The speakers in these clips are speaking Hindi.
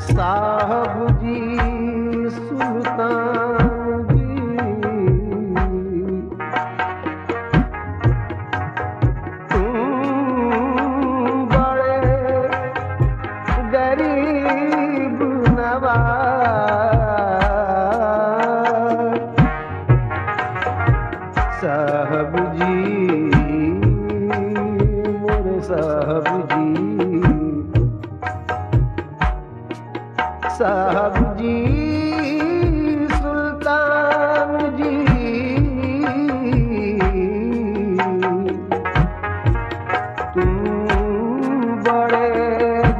साहब जी सुल्तान जी, तुम बड़े गरीब नवाज। साहब जी मोरे साहब जी, साहब जी सुल्तान जी, तुम बड़े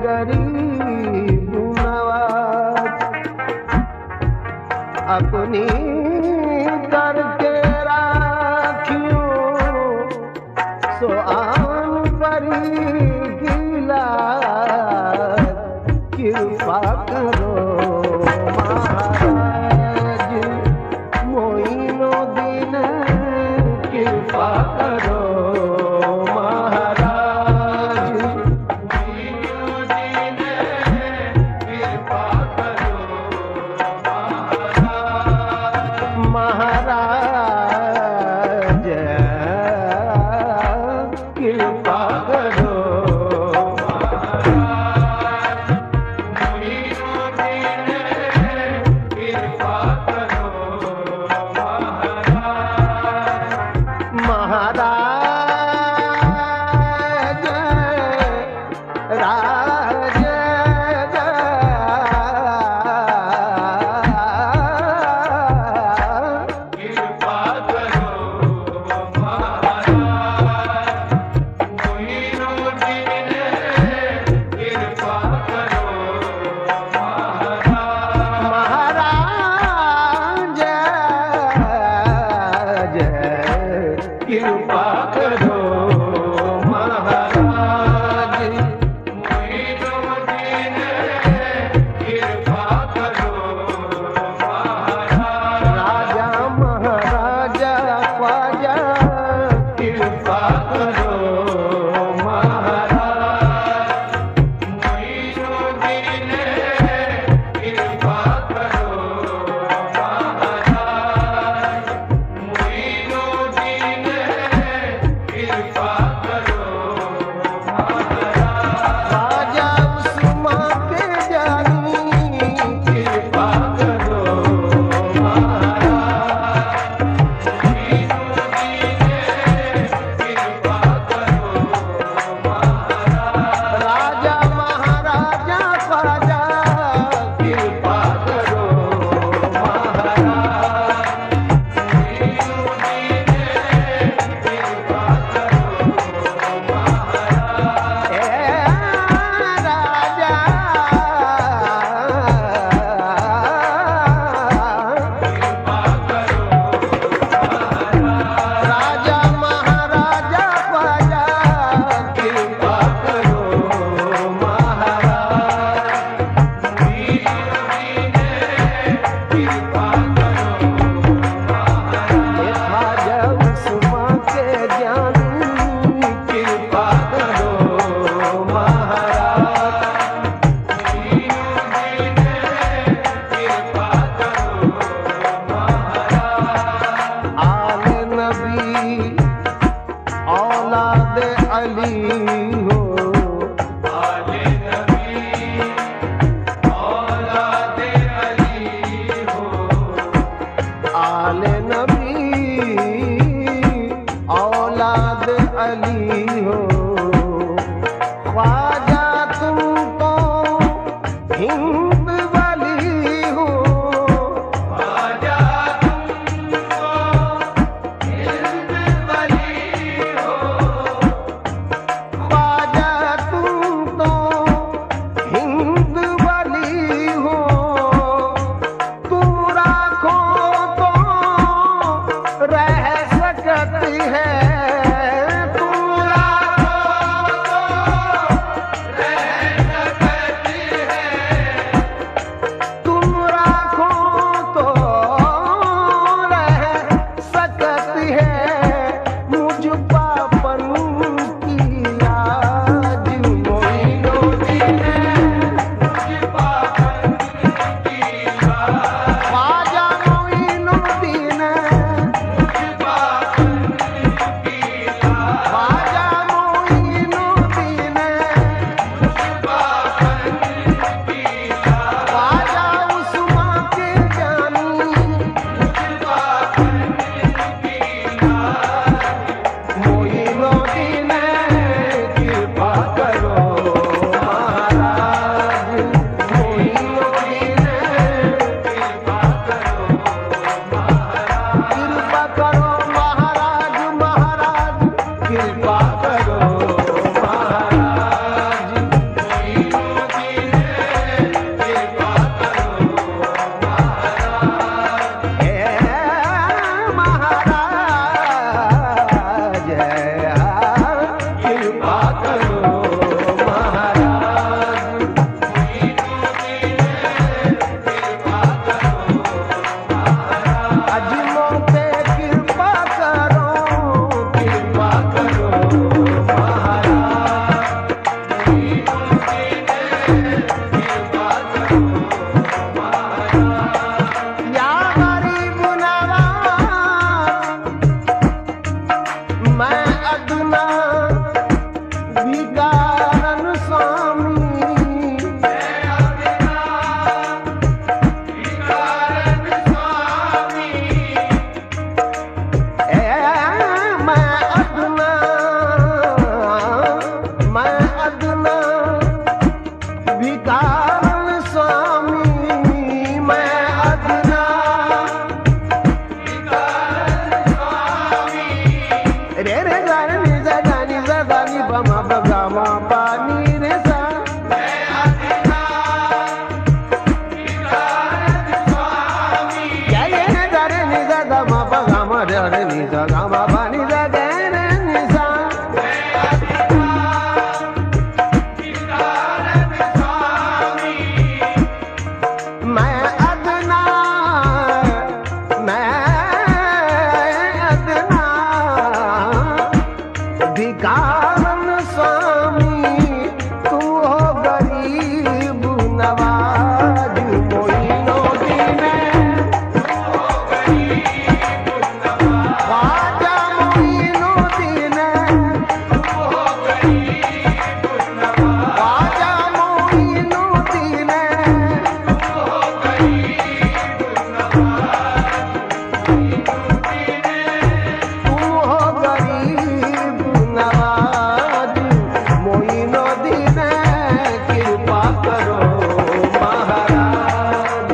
गरीब नवाज। अपनी करके राखियो सो आन परी गिला, कृपा करो महाराज मोइनो दिन, कृपा करो महाराज मोइनो दिन, कृपा करो महाराज कृपा करो। कृपा करो महाराज मोइनुद्दीन, कृपा करो महाराज। राजा महाराजा ख्वाजा, कृपा करो महाराज मोइनुद्दीन, कृपा करो महाराज मोइनुद्दीन, कृपा करो महाराज। राजा उस्मा के जानी, कृपा करो महाराज मोइनुद्दीन, कृपा करो महाराज। राजा महाराजा ख्वाजा, कृपा करो महाराज मोइनुद्दीन, कृपा करो महाराज। राजा कृपा करो राजा महाराजा ख्वाजा, कृपा करो महाराज मोइनुद्दीन, कृपा करो महाराज। ख्वाजा उस्मा के जानी, कृपा करो महाराज मोइनुद्दीन, कृपा करो महाराज। आले नबी औलाद अली हो, आले नबी औलाद अली हो, आले नबी औलाद अली हो। ख्वाजा तुमको हिंद वाली हो, ख्वाजा तुमको हिंद वाली हो। रे रे गा रे नि सा गा नि सा गा नि प म प गा म प नि रे सा जय रे गा रे नि सा गा म प गा म रे रे नि सा गा म प नि सा गा रे नि सा भिखारन स्वामी तू हो गरीब नवाज मोइनो दीने ख्वाजा मोइनो दीने ख्वाजा मोइनो दीने तुम हो गरीब नवाज मोइनो दीने कृपा करो महाराज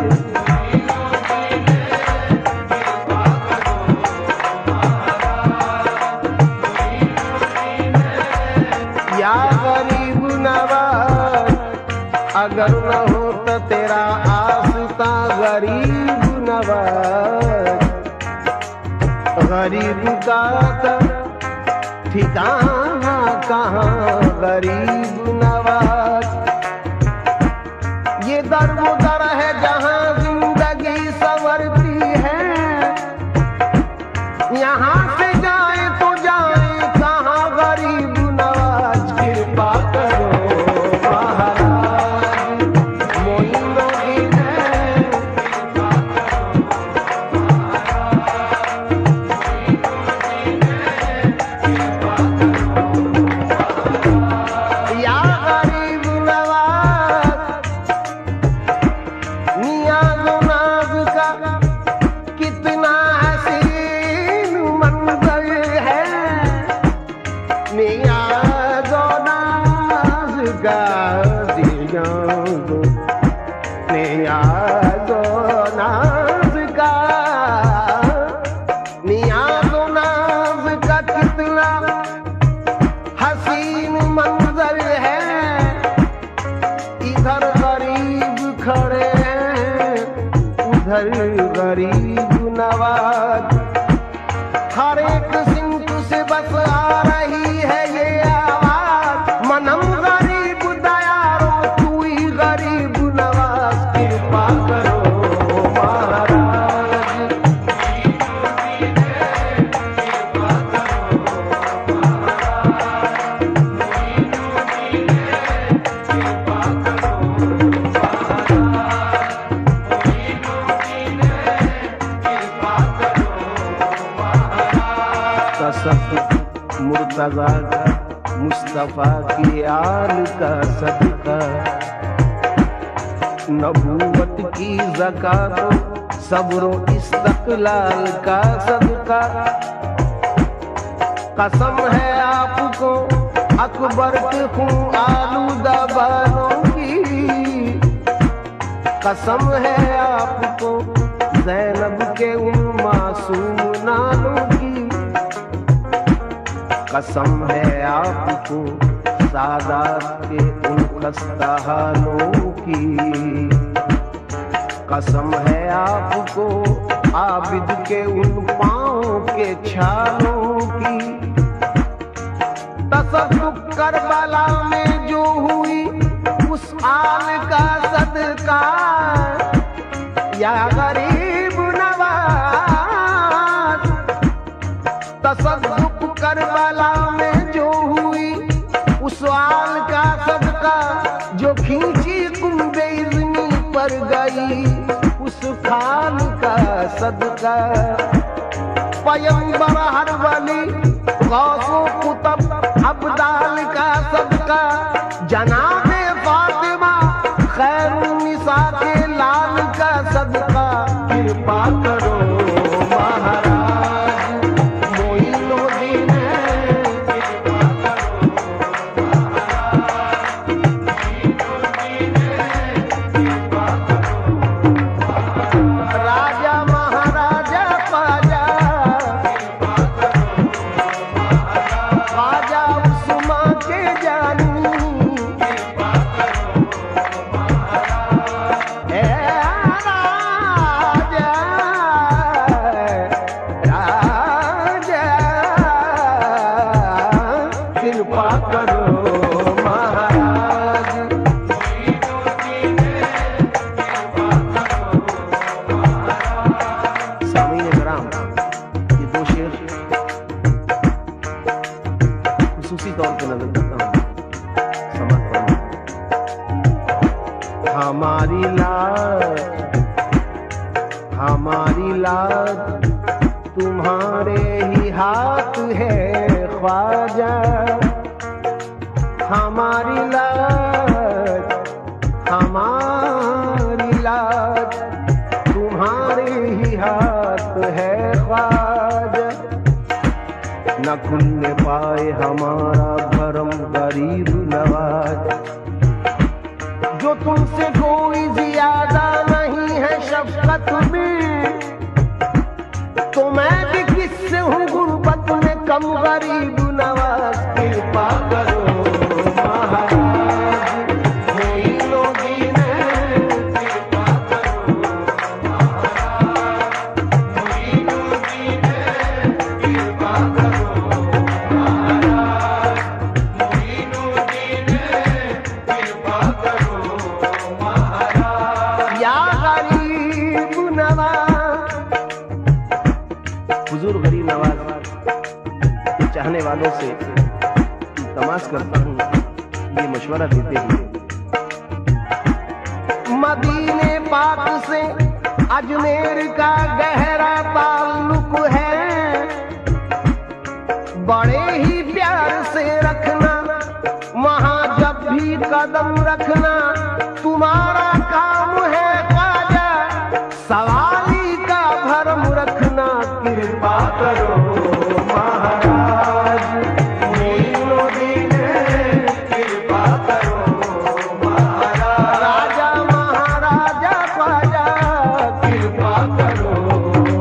या गरीब नवाज अगर न हो तो तेरा आसता गरीब नवाज गरीब का तो ठिकाना कहाँ गरीब नवाज ये दर वो दर है जहाँ जिंदगी संवरती है यहाँ से जाए तो जाए कहाँ गरीब नवाज कृपा करो महाराज मोइनो दीने या गरीब नवाज नियाज़ो नाज़ का कितना हसीन मंज़र है नियाज़ो नाज़ का नियाज़ो नाज़ का नियाज़ो नाज़ का कितना हसीन मंजर है इधर गरीब खड़े हैं उधर गरीब नवाज हर एक सिंक से बस आ रही है ये आवाज मनम गरीब दयारो तू ही गरीब नवाज कृपा करो महाराज कसम मुर्तज़ा का मुस्तफ़ा की आल का सदका नबूवत की ज़कात सब्रो इस्तक़लाल का सदका कसम है आपको अकबर के खून आलूदा बालों की कसम है आपको ज़ैनब के उन मासूम नालों की कसम है आपको सादात के उन खस्ता हालों की कसम है आपको आबिद के उन पाँव के छालों की तसव्वुफ करबला में जो हुई उस आल का सदका या गरीब नवाज तसव्वुफ करबला में जो हुई उस आल का सदका जो खींची कुंबे इज़्नी पर गई उस खान का सदका पैगंबर हर वली गौसो कुतब अब्दाल का सदका जनाबे फातिमा खैरुन्निसा के लाल का सदका कृपा करो महाराज मोइनो दीने राजा महाराजा पाजा तौर पे नजर करता हूं। समझ पाऊं हमारी लाज तुम्हारे ही हाथ है ख्वाजा। हमारी लाज तुम्हारे ही हाथ है ख्वाजा। न खुलने पाए हमारा भरम गरीब नवाज। जो तुमसे कोई ज्यादा नहीं है शफकत में, तो मैं भी किससे हूँ गुर्बत में कम गरीब नवाज। कृपा करो हुजूर गरीब नवाज के चाहने वालों से तमाश करता हूँ, ये मशवरा देते हुए। मदीने पाक से अजमेर का गहरा ताल्लुक है, बड़े ही प्यार से रखना वहां जब भी कदम रखना। तुम्हारा काम है ख्वाजा सवाली का भरम रखना। कृपा करो महाराज मोइनुद्दीन, कृपा करो महाराज। राजा महाराजा ख्वाजा कृपा करो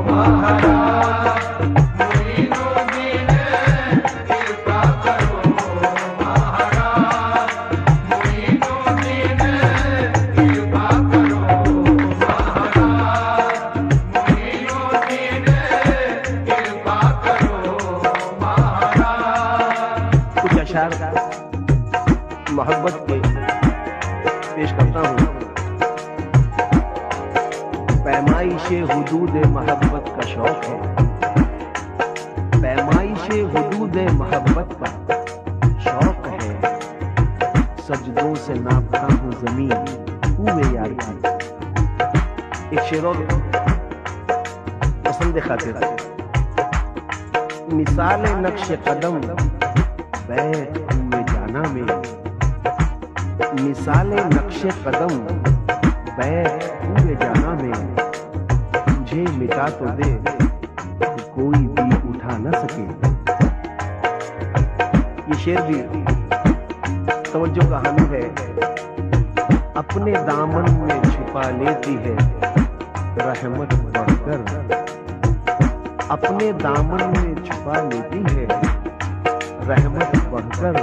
महाराज मोइनुद्दीन, कृपा करो महाराज मोइनुद्दीन, कृपा करो महाराज मोइनुद्दीन, कृपा करो महाराज। कुछ अशार मोहब्बत के पेश करता हूँ। पैमाइशे हुदूद मोहब्बत का शौक है, पैमाइशे हुदूद मोहब्बत का शौक है। सजदों से नापता हूँ जमीन हुए यार की। एक शेर और पसंद खातिर। मिसाल नक्श कदम बैठ हुए जाना में, मिसाल नक्श कदम बैठ हुए जाना में। तुझे मिटा तो दे तो कोई भी उठा न सके। ये शेर भी तवज्जो का हामी है। अपने दामन में छुपा लेती है रहमत बढ़कर, अपने दामन में छुपा लेती है रहमत बढ़कर।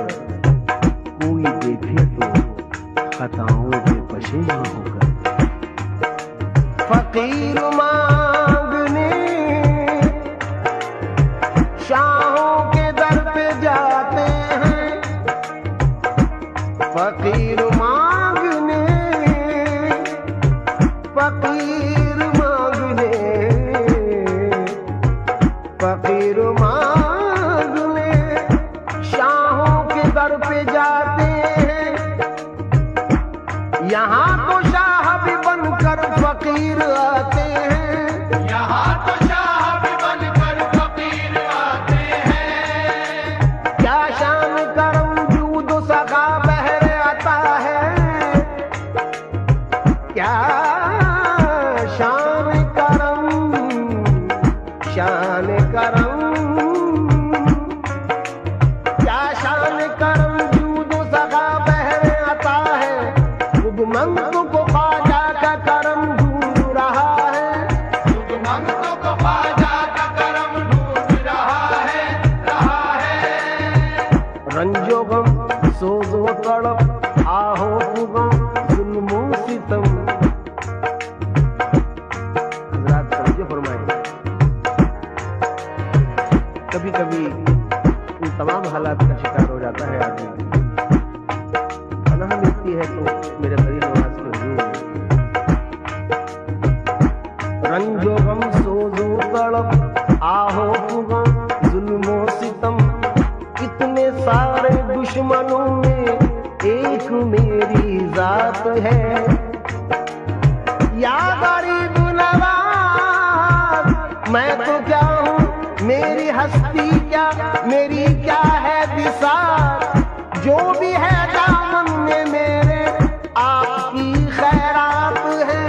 कोई देखे तो खताओं के पशेमा होकर। फकीर मांगने शाहों के दर पे जाते हैं, फकीर मांगने, फकीर मांगने, फकीर मांगने शाहों के दर पे जाते हैं। यहाँ तो शाह भी बनकर फकीर आते हैं, यहाँ तो शाह भी बनकर फकीर आते हैं। क्या शान करम जूद सखा बहरे आता है, क्या शान करम, शान करम, क्या शान करम जूद सखा बहरे आता है। खुद मंगतों को ख्वाजा का करम ढूंढ रहा है, खुद मंगतों को ख्वाजा का करम ढूंढ रहा है, रहा है। रंजो गम सोजो तड़प आहो पुगम जुल्मो सितम। हज़रात तवज्जो फरमाएं। कभी कभी इन तमाम हालात का शिकार हो जाता है आदमी। पनाह मिलती है तो मेरे करीब नवाज के हुजूर। रंजो गम सोजो तड़प आहो पुगम जुल्मो सितम, इतने सारे मेरी हस्ती क्या, मेरी क्या है बिसात, जो भी है दामन में मेरे आपकी खैरात है।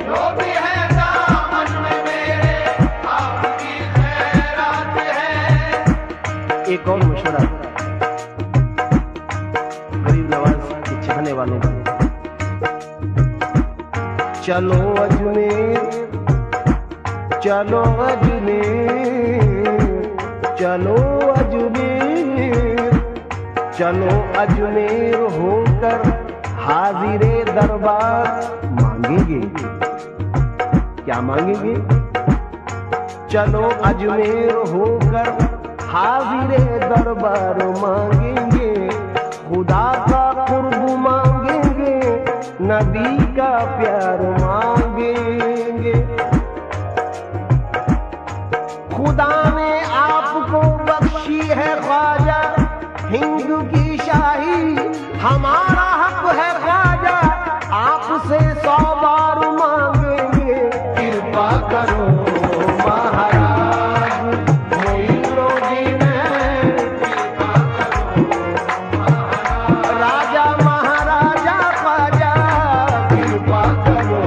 जो भी है दामन में मेरे आपकी खैरात है। एक और मशवरा गरीब नवाज के चाहने वालों का, चलो अजमेर, चलो अजमेर, चलो अजमेर, चलो अजमेर होकर हाजिरे दरबार मांगेंगे। क्या मांगेंगे? चलो अजमेर होकर हाजिरे दरबार मांगेंगे, खुदा का कुर्ब मांगेंगे, नबी का प्यार मांगेंगे। खुदा ने आपको बख्शी है ख्वाजा हिंद की शाही, हमारा हक है ख्वाजा, आपसे 100 बार मांगेंगे। कृपा करो महाराज मोइनुद्दीन, कृपा करो राजा महाराजा ख्वाजा, कृपा करो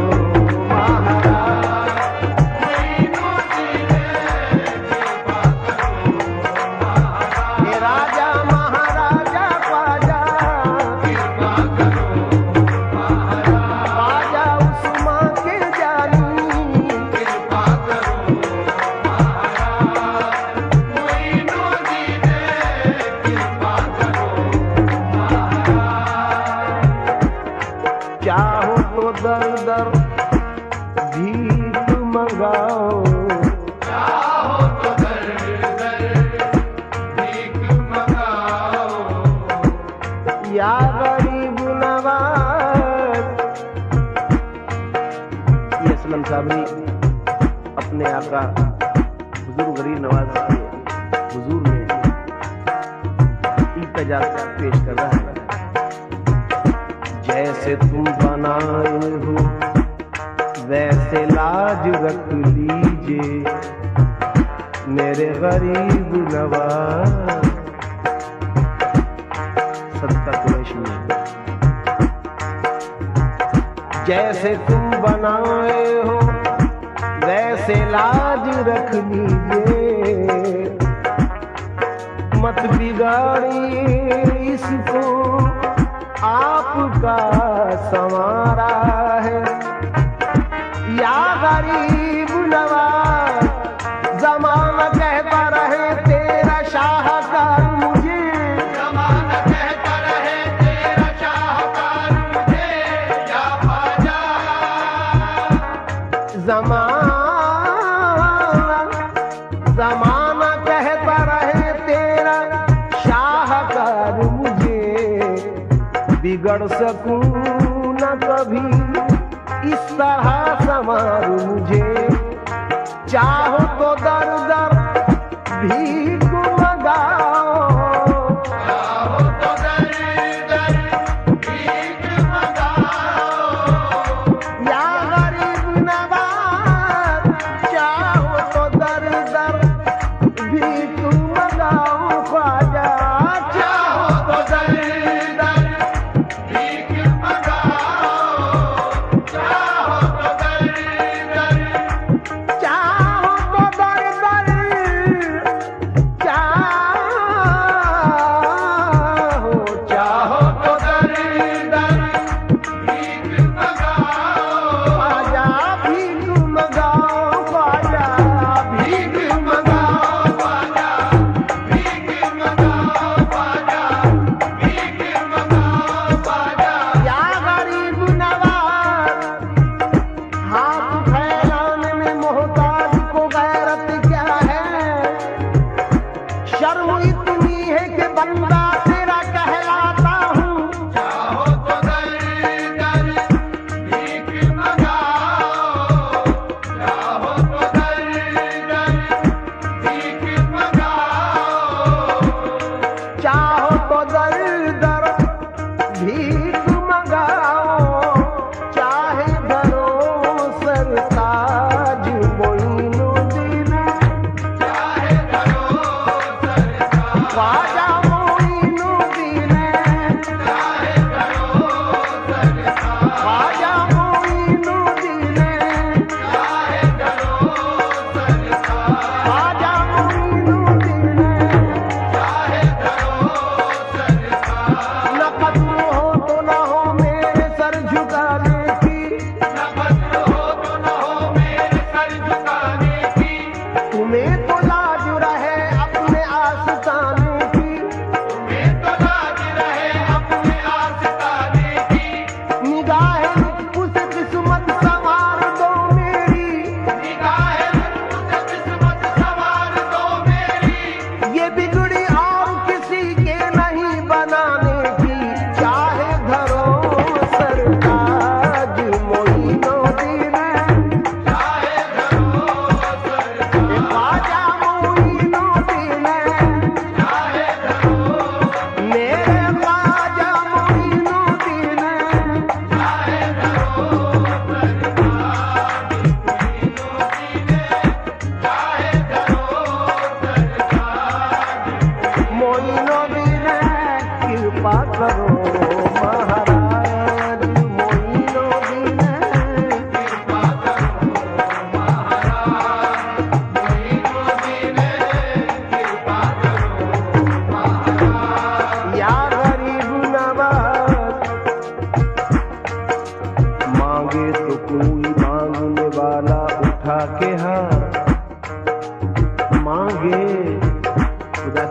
महाराज हे राजा महाराजा ख्वाजा, ख्वाजा उस्मान के जानी, चाहो तो दर दर भीख मंगाओ, चाहो तो दर दर भीख मंगाओ, या गरीब नवाज। ये असलम साहब अपने आका हुजूर गरीब नवाज के हुजूर में इल्तिजा पेश कर रहा है। जैसे तुम बनाए हो वैसे लाज रख लीजिए मेरे गरीब नवाज। सदका कुरैश में जैसे तुम बनाए हो वैसे लाज रख लीजिए, मत बिगाड़िए इसको, आपका संवारा है। या गरीब नवाज जमाना कहता रहे तेरा शाहकार मुझे, जमाना कहता रहे तेरा शाहकार मुझे, या ख्वाजा जमाना कहता रहे तेरा शाहकार मुझे, बिगड़ सकूं न कभी इस तरह संवार मुझे। चाहो तो दर दर भीख मंगाओ, चाहो तो दर दर भीख मंगाओ, या गरीब नवाज चाहो तो दर दर भीख मंगाओ ख्वाजा, चाहो तो दर दर भीख मंगाओ, चाहो तो दर दर चाहो तो दर दर चाहो चाहो तो दर दर भीख मंगाओ, ख्वाजा भीख मंगाओ ख्वाजा भीख मंगाओ ख्वाजा, भीख मंगाओ ख्वाजा, भीख मंगाओ ख्वाजा। या गरीब नवाज हाथ फैलाने में मोहताज को गैरत क्या है, शर्म इतनी है कि बंदा तेरा कहलाता हूँ। चाहो तो दर दर भीख मंगाओ, चाहो तो दर दर भीख मंगाओ, चाहो तो दर दर भीख मंगाओ, चाहे धरो सरताज मोइनुद्दीन, चाहे धरो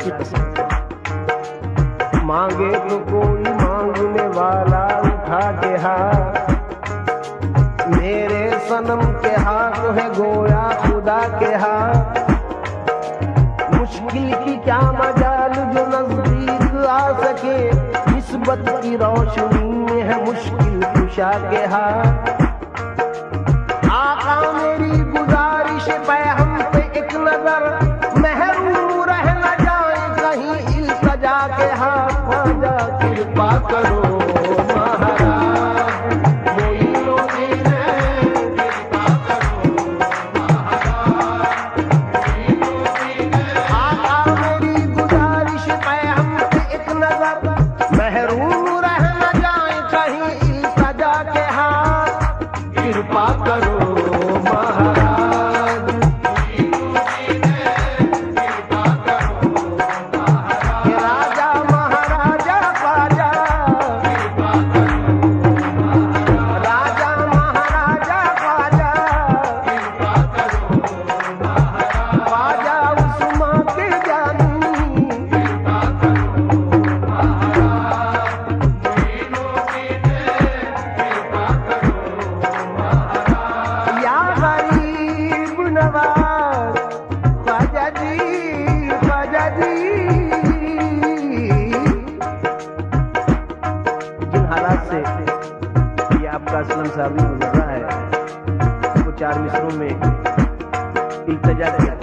की पसंद है। मांगे तो कोई मांगने वाला उठा के हाथ, मेरे सनम के हाथ है गोया खुदा के हाथ। मुश्किल की क्या मजाल जो नजदीक आ सके, निस्बत की रोशनी में है मुश्किल कुशा के हाथ। आका मेरी गुजारिश पे हम पे एक नजर, महरूम रह न जाए कहीं इल्तिजा के हाथ। ख्वाजा कृपा करो महाराज, मोइनुद्दीन कृपा करो महाराज, मोइनुद्दीन। आका मेरी गुजारिश पे हम पे एक नजर, महरूम रह न जाए कहीं इल्तिजा के हाथ। कृपा करो महाराज, कृपा करो महाराज, राजा महाराजा ख्वाजा, कृपा करो महाराज, राजा महाराजा ख्वाजा, कृपा करो महाराज, ख्वाजा उस्मा के जानी, कृपा करो महाराज, मोइनुद्दीन कृपा करो महाराज। या गरीब नवाज ख्वाजा जी, ख्वाजा जी। जिन हालात से ये आपका असलम साहब भी गुजर रहा है, वो 4 मिसरों में इल्तिजा किया,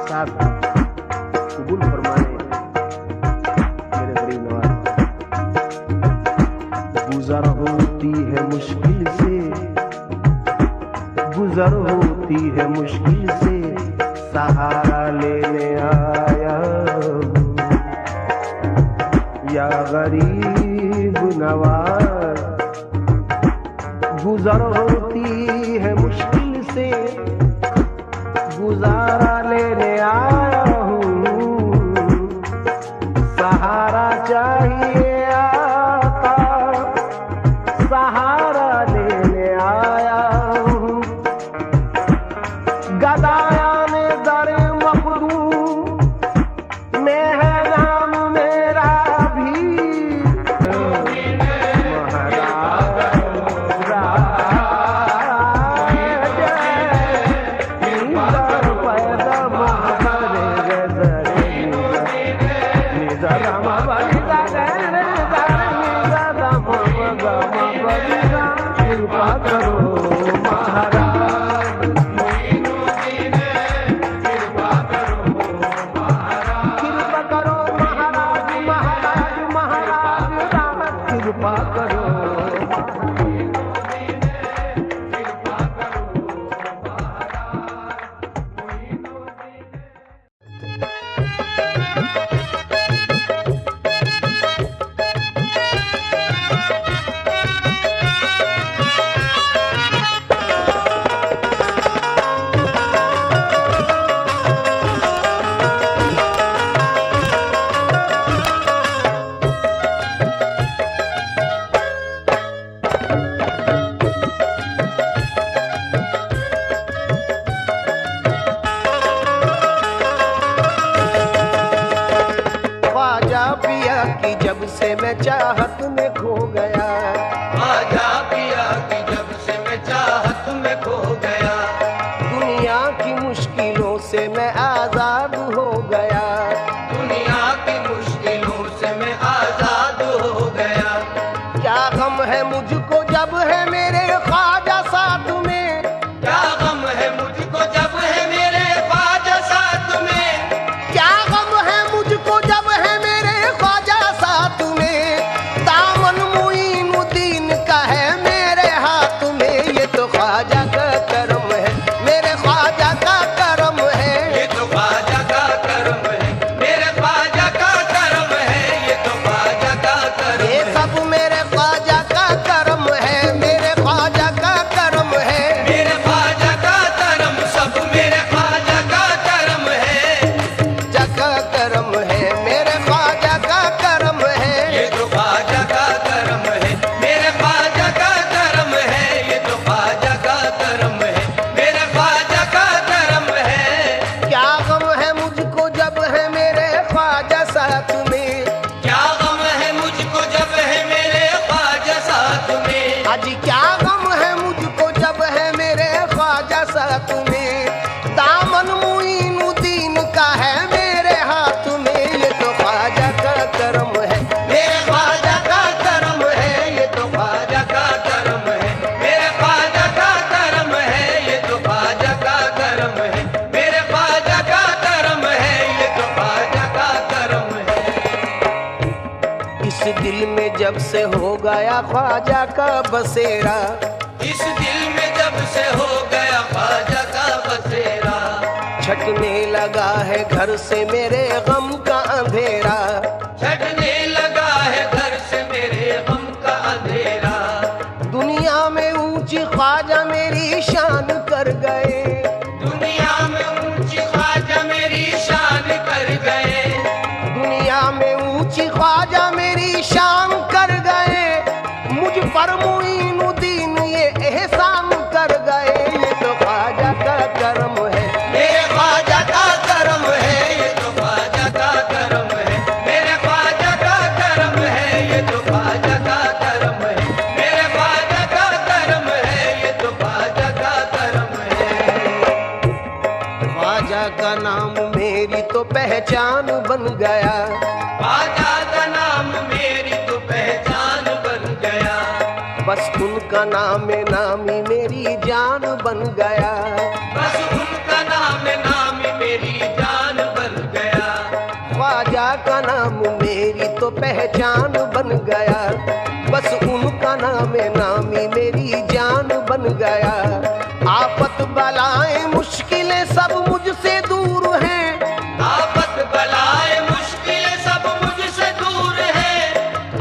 साथ कबूल फरमाने मेरे गरीब नवाज। गुजर होती है मुश्किल से, गुजर होती है मुश्किल से, सहारा लेने आया हूँ। या गरीब नवाज, गुजर होती है मुश्किल से, गुजारा लेने आया हूँ। सहारा चाहिए आका, सहारा लेने आया हूँ। गदाया ने दर मखदूम में है नाम मेरा भी। कृपा करो महाराज, मोइनुद्दीन कृपा करो महाराज, कृपा करो महाराज, महाराज महाराज रामत कृपा करो मोइनुद्दीन कृपा करो महाराज, ख्वाजा पिया की जब से मैं चाहत में खो गया, ख्वाजा पिया की जब से मैं चाहत में खो गया, दुनिया की मुश्किलों से मैं आजाद हो गया। दुनिया की मुश्किलों से मैं आजाद हो गया। क्या गम है मुझको जब है मेरे ख्वाजा साथ में, क्या गम है मुझको जब है मेरे ख्वाजा साथ में, क्या गम है मुझको जब है मेरे ख्वाजा साथ में। दामन मोइनुद्दीन का है मेरे हाथ में, ये तो ख्वाजा का करम है, मेरे ख्वाजा का करम है। ये तो ख्वाजा का करम है, जब से हो गया ख्वाजा का बसेरा, इस दिल में जब से हो गया ख्वाजा का बसेरा, छटने लगा है घर से मेरे गम का अंधेरा, छटने लगा है घर से मेरे गम का अंधेरा। दुनिया में ऊंची ख्वाजा मेरी शान कर गए, दुनिया में ऊंची ख्वाजा मेरी शान कर गए, दुनिया में ऊंची ख्वाजा मेरी शान कर गए, मुझ पर मुईनुद्दीन ये एहसान कर गए। ये तो ख्वाजा का करम है, मेरे ख्वाजा का करम है, ये तो ख्वाजा का करम है, मेरे ख्वाजा का करम है, ये तो ख्वाजा का करम है, मेरे ख्वाजा का करम है, ये तो ख्वाजा का करम है। ख्वाजा का नाम मेरी तो पहचान बन गया, ख्वाजा का नाम मेरी तो पहचान बन गया, बस उनका नाम नामी मेरी जान बन गया, बस उनका नाम मेरी जान बन गया। ख्वाजा का नाम मेरी तो पहचान बन गया, बस उनका नाम नामी मेरी जान बन गया। आफत बलाएं मुश्किलें सब मुझसे दूर हैं, आफत बलाएं मुश्किलें सब मुझसे दूर है,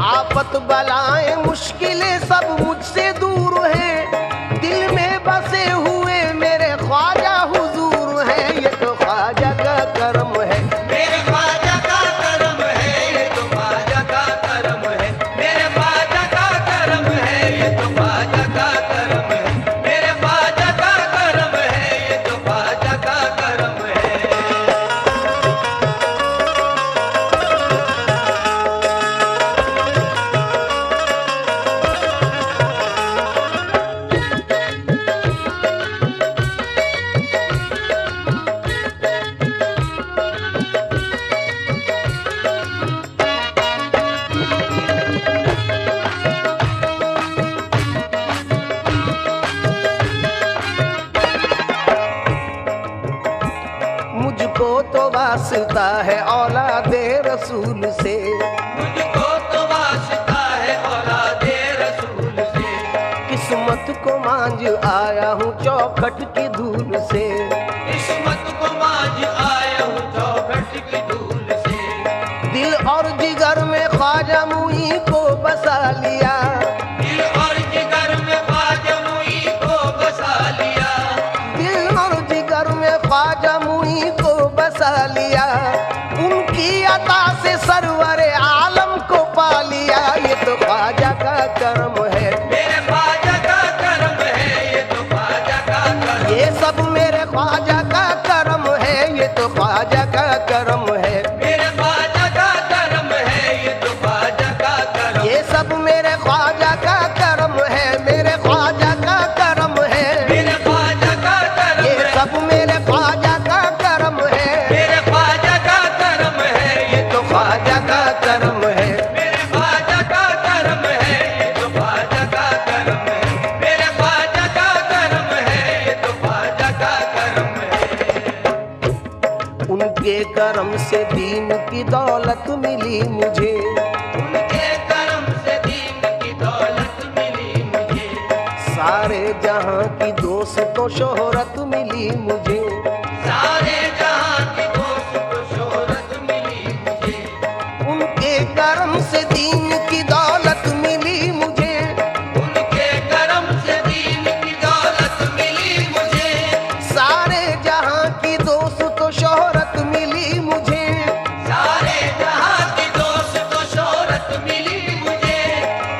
आफत बलाएं मुश्किलें सब मुझसे दूर हैं, दिल में बसे हुए मेरे ख्वाजा हुजूर हैं। ये तो ख्वाजा का करम है, मेरे ख्वाजा का करम है, ये तो ख्वाजा का करम है, मेरे ख्वाजा का करम है, ये तो ख्वाजा का करम है, मेरे ख्वाजा का करम है, ये तो ख्वाजा का करम है। मुझको तो वास्ता है औलादे रसूल से, मुझको तो वास्ता है औलादे रसूल से, किस्मत को मांझ आया हूँ चौखट की धूल से, किस्मत को मांझ आया हूँ चौखट की धूल से, दिल और जिगर में ख्वाजा मुई को बसा लिया, दिल और जिगर में ख्वाजा मुई को बसा लिया, दिल और जिगर में ख्वाजा मुई को बसा लिया, उनकी अता से सरवर आलम को पा लिया। ये तो ख्वाजा का करम है, मेरे ख्वाजा का करम है, ये तो ख्वाजा का करम, ये सब मेरे ख्वाजा का करम है, ये तो ख्वाजा का करम है, मेरे ख्वाजा का करम है, ये तो ख्वाजा का करम, ये सब मेरे ख्वाजा का करम है, मेरे ख्वाजा का करम है, मेरे ख्वाजा का करम ये है, सब मेरे ख्वाजा का करम है, मेरे ख्वाजा का करम है, ये तो ख्वाजा का करम है। मेरे ख्वाजा का करम है, ये तो ख्वाजा का करम है, मेरे ख्वाजा का करम है, ये तो ख्वाजा का करम है। उनके करम से दीन की दौलत मिली मुझे, उनके करम से दीन की दौलत मिली मुझे, सारे जहां की दोस्तों शोहरत मिली मुझे, सारे जहां की दोस्त को शोहरत मिली मुझे, उनके करम से दीन की दौलत मिली मुझे, उनके करम से दीन की दौलत मिली मुझे, सारे जहां की दोस्तों शोहरत मिली मुझे, सारे जहां की दोस्त को शोहरत मिली मुझे।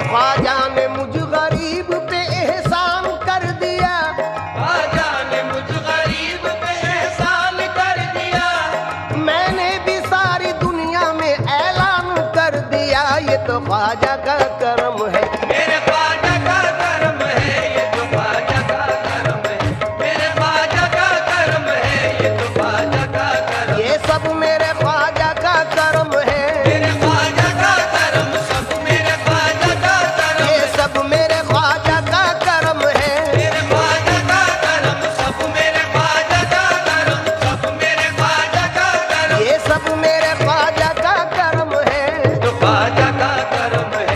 ख्वाजा ने मुझ गरीब पे एहसान कर दिया, ख्वाजा ने मुझ गरीब पे एहसान कर दिया, मैंने भी सारी दुनिया में ऐलान कर दिया। ये तो ख्वाजा का करम है, मेरे ख्वाजा का करम है, ये तो ख्वाजा का करम है, मेरे ख्वाजा का करम है, ये तो ख्वाजा का करम, ये सब मेरे ख्वाजा का करम है, मेरे ख्वाजा का करम, सब मेरे ख्वाजा का करम, ये सब मेरे ख्वाजा का करम है, मेरे ख्वाजा का करम, सब मेरे ख्वाजा का करम, सब मेरे ख्वाजा का करम, ये सब मेरे ख्वाजा का करम है। तो ख्वाजा का करम है,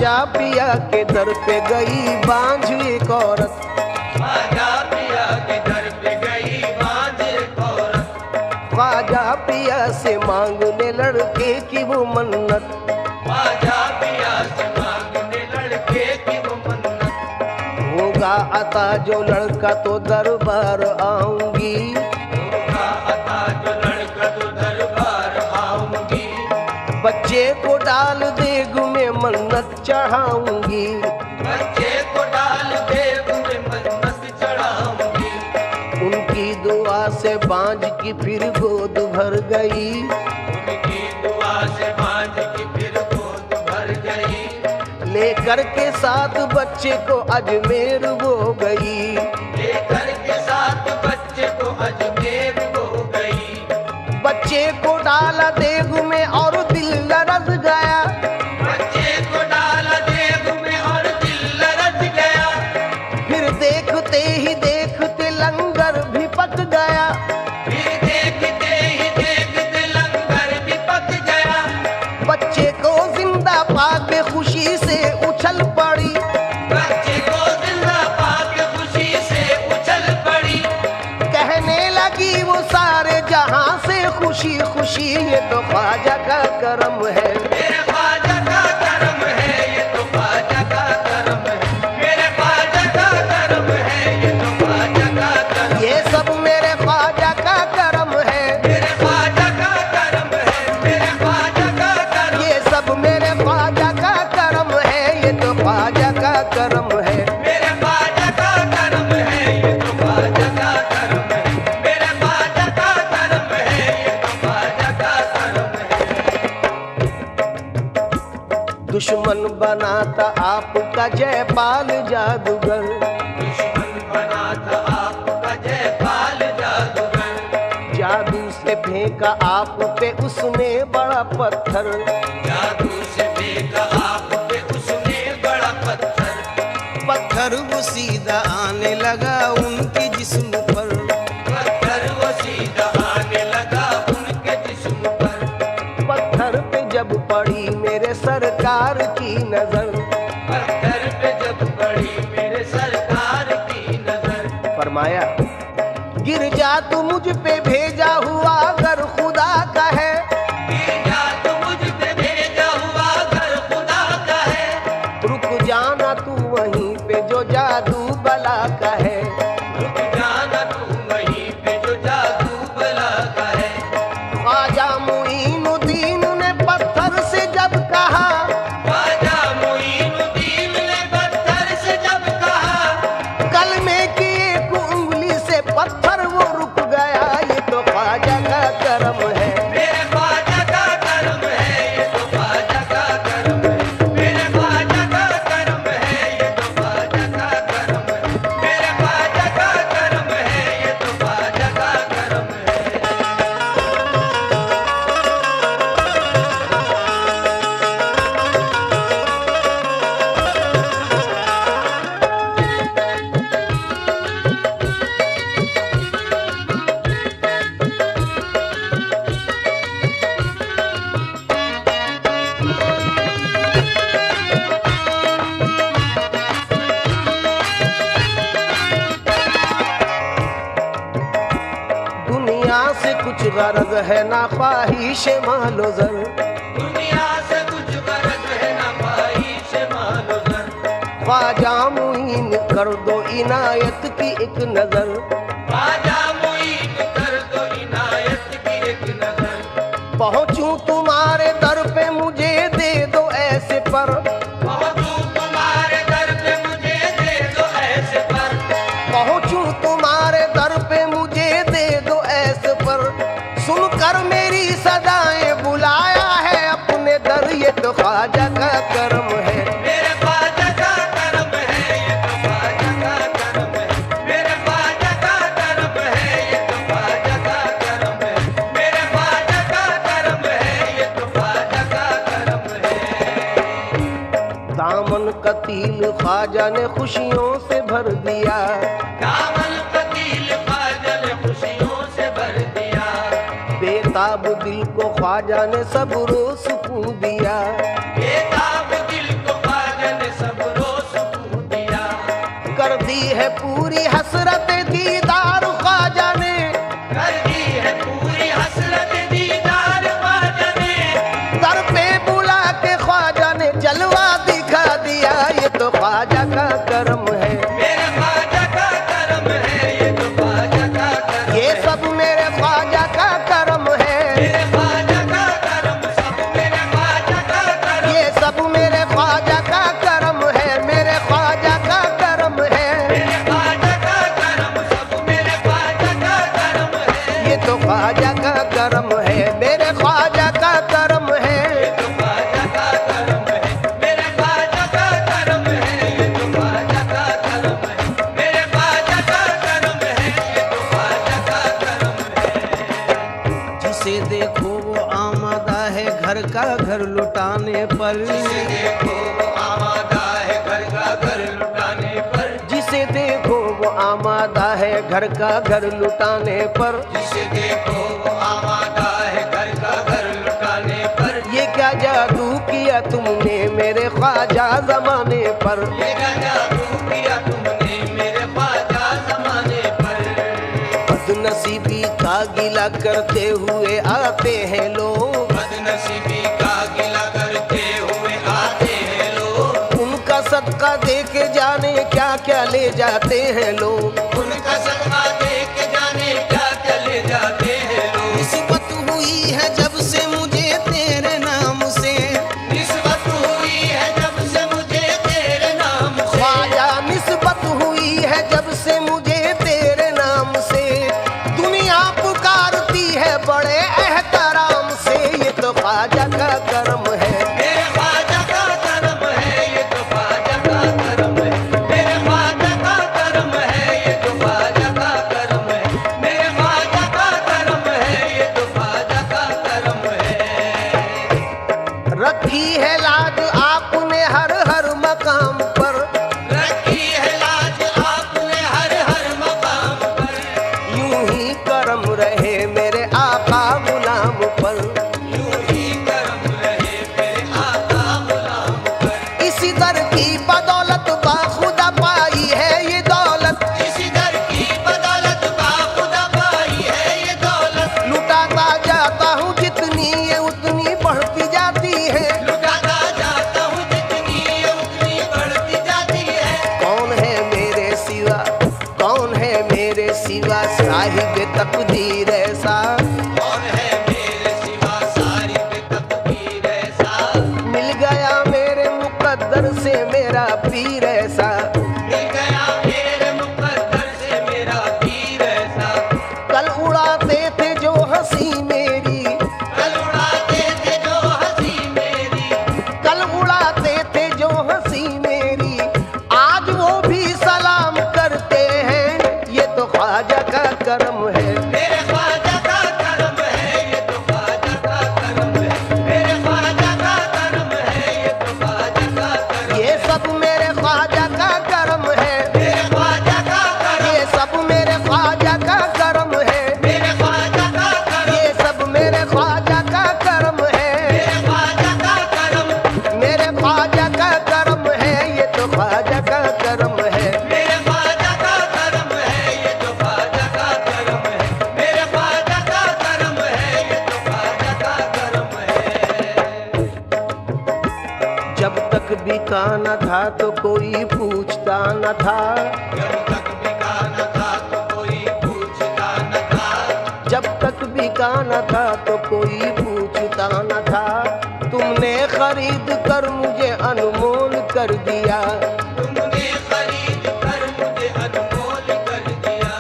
ख्वाजा पिया के दर पे गई बांझ एक औरत, ख्वाजा पिया के दर पे गई बांझ एक औरत, ख्वाजा पिया से मांगने लड़के की वो मन्नत, ख्वाजा पिया से मांगने लड़के की वो मन्नत, होगा अता जो लड़का तो दरबार आऊंगी, होगा अता जो लड़का तो दरबार आऊंगी, बच्चे को डाल देग में मन्नत चढ़ाऊंगी, बच्चे को डाल देग में मन्नत चढ़ाऊंगी, उनकी दुआ से बांझ की फिर गोद भर गई, उनकी दुआ से बांझ की फिर गोद भर गई, लेकर के साथ बच्चे को अजमेर वो गई, लेकर के साथ बच्चे को अजमेर हो गई, बच्चे को डाला देग में और दिल लरज गया, बच्चे को डाला देग में और दिल लरज गया, फिर देखते ही देखते लंगर भी पक गया, फिर देखते ही देखते लंगर भी पक गया, बच्चे को जिंदा पाके खुशी से उछल पड़ी, बच्चे को जिंदा पाके खुशी से उछल पड़ी, कहने लगी वो सारे जहां से खुशी खुशी, ये तो ख्वाजा का करम है, मेरे ख्वाजा का करम है, ये तो ख्वाजा का करम है, मेरे ख्वाजा का करम है, ये तो ख्वाजा का करम, ये सब मेरे ख्वाजा का करम है, मेरे ख्वाजा का करम है, मेरे ख्वाजा का करम, ये सब मेरे ख्वाजा का करम है, ये तो ख्वाजा का करम है, मेरे ख्वाजा का करम है, ये तो ख्वाजा का करम है, मेरे ख्वाजा का करम है, ये तो ख्वाजा का करम है। दुश्मन बनाता आपका जयपाल जादूगर, दुश्मन बना था आपका जयपाल जादूगर, जादू से फेंका आप पे उसने बड़ा पत्थर, जादू से फेंका आप पे उसने बड़ा पत्थर, पत्थर वो सीधा आने लगा उनके जिस्म पर, पत्थर वो सीधा आने लगा उनके जिस्म पर, पत्थर पे जब पड़ी मेरे सरकार की नजर, पत्थर पे जब पड़ी मेरे सरकार की नजर, फरमाया गिर जा तू मुझ पे भेजा हुआ अगर खुदा का है, भेजा तो मुझ पे भेजा हुआ घर खुदा का है, रुक जाना तू वहीं पे जो जादू बला का है, रुक जाना तू वहीं पे जो जादू बला का है, ख्वाजा मुईनुद्दीन ने पत्थर से जब कहा, ख्वाजा मुईनुद्दीन ने पत्थर से जब कहा, कलमे की एक उंगली से पत्थर वो रुक गया, ये तो ख्वाजा का करम है, मेरे ख्वाजा का करम है, ये तो ख्वाजा का करम है, मेरे ख्वाजा का करम है, ये तो ख्वाजा का करम है, मेरे ख्वाजा का करम है, ये तो ख्वाजा का करम है। दुनिया से कुछ गरज है ना ख्वाहिश मालो जर, दुनिया से कुछ गरज है ना ख्वाहिश मालो जर, ख्वाजा मुईन कर दो इनायत की एक नजर, ख्वाजा मुईन कर दो इनायत की एक नजर, पहुंचूं तुम्हारे दर पे मुझे दे दो ऐसे पर, पहुंचूं तुम्हारे दर पे मुझे दे दो ऐसे पर, पहुंचूं तुम्हारे दर पे मुझे दे दो ऐसे पर, सुनकर मेरी सदाएं बुलाया है अपने दर, ये तो ख्वाजा का करम है, मेरे ख्वाजा का करम है, ये तो ख्वाजा का करम है, मेरे ख्वाजा का करम है, ये तो ख्वाजा का करम है, मेरे ख्वाजा का करम है, ये तो ख्वाजा का करम है। दामन कतील ख्वाजा ने खुशियों से भर दिया, दामन कतील ख्वाजा ने खुशियों से भर दिया, बेताब दिल को ख्वाजा ने सब्रो सुकून दिया, बेताब दिल को ख्वाजा है पूरी हसरत दीदार ख्वाजा ने, कर दी है पूरी हसरत दीदार ख्वाजा ने, दर पे बुला के ख्वाजा ने जलवा दिखा दिया। ये तो ख्वाजा का करम है, मेरे ख्वाजा का करम है, ये तो ख्वाजा का करम ये है। सब मेरे ख्वाजा का करम है, मेरे ख्वाजा का करम, सब मेरे ख्वाजा का करम, ये सब मेरे ख्वाजा का करम है, मेरे ख्वाजा का करम है। मेरे ख्वाजा का करम, सब मेरे ख्वाजा का करम है। ये तो ख्वाजा का करम है, मेरे ख्वाजा का करम है। ये तो ख्वाजा का करम है, मेरे ख्वाजा का करम है। ये तो ख्वाजा का करम है, मेरे ख्वाजा का करम है। ये तो ख्वाजा का करम है। जिसे देखो वो आमादा है घर का घर लुटाने पर, जिसे देखो वो आमादा है घर का घर लुटाने पर, जिसे देखो वो आमादा है घर का घर लुटाने पर। जिसे देखो वो आमादा है घर का घर लुटाने पर। ये क्या जादू किया तुमने मेरे ख्वाजा जमाने पर, ये क्या जादू किया तुमने मेरे ख्वाजा ज़माने पर। बदनसीबी का गिला करते हुए आते हैं लोग, बदनसीबी का गिला करते हुए आते हैं लोग, उनका सदका दे के जाने क्या क्या ले जाते हैं लोग। उनका सदका दे के जाने क्या चले जाते हैं लोग। निस्बत हुई है जब से मुझे तेरे नाम से, निस्बत हुई है जब से मुझे तेरे नाम से, ख्वाजा निस्बत हुई है जब से मुझे तेरे नाम से। दुनिया पुकारती है बड़े एहतराम से, ये तो ख्वाजा का करम है, मेरे ख्वाजा का करम है। ये तो ख्वाजा का करम है, मेरे ख्वाजा का करम है। ये तो ख्वाजा का करम है, मेरे ख्वाजा का करम है। ये तो ख्वाजा का करम है। रखी है लाज आपने हर हर मकाम पर, रखी है लाज आपने हर हर मकाम पर, यूं ही करम रहे मेरे आका गुलाम पर। यूं ही करम रहे मेरे आका गुलाम पर। इसी दर की बदौलत बाखुदा पाई है ये दौलत, इसी दर की बदौलत बाखुदा पाई है ये दौलत। लुटाता जाता हूँ जितनी ये उतनी बढ़ती जाती है। लुटाता जाता हूँ जितनी ये उतनी बढ़ती जाती है। कौन है मेरे सिवा, कौन है मेरे सिवा साहिब तकदीर ऐसा, कौन है मेरे सिवा सारी बेतकदीर ऐसा। मिल गया मेरे मुकद्दर से मेरा पीर ऐसा। मिल गया मेरे मुकद्दर से मेरा पीर ऐसा। कल उड़ाते थे जो हंसी मेरी, कल उड़ाते थे जो हंसी मेरी, कल उड़ाते थे जो हंसी मेरी, आज वो भी सलाम करते हैं। ये तो ख्वाजा का करम है, मेरे ख्वाजा का करम है। ये तो ख्वाजा का करम है, मेरे ख्वाजा का करम है। ये तो ख्वाजा का करम है, ये सब मेरे ख्वाजा का करम है, मेरे ख्वाजा का करम, ये सब मेरे ख्वाजा का करम है, मेरे ख्वाजा का करम, ये सब मेरे ख्वाजा का करम है, मेरे ख्वाजा का करम, मेरे ख्वाजा का करम है। ये तो ख्वाजा का करम है, मेरे ख्वाजा का करम है। ये तो ख्वाजा का करम है, मेरे ख्वाजा का करम है। ये तो ख्वाजा का करम है। जब तक बिका न था तो कोई पूछता न था, जब तक बिका न था तो कोई पूछता न था, जब तक बिका न था तो कोई पूछता न था। तुमने खरीद कर मुझे अनमोल कर दिया, तुमने खरीद कर मुझे अनमोल कर दिया।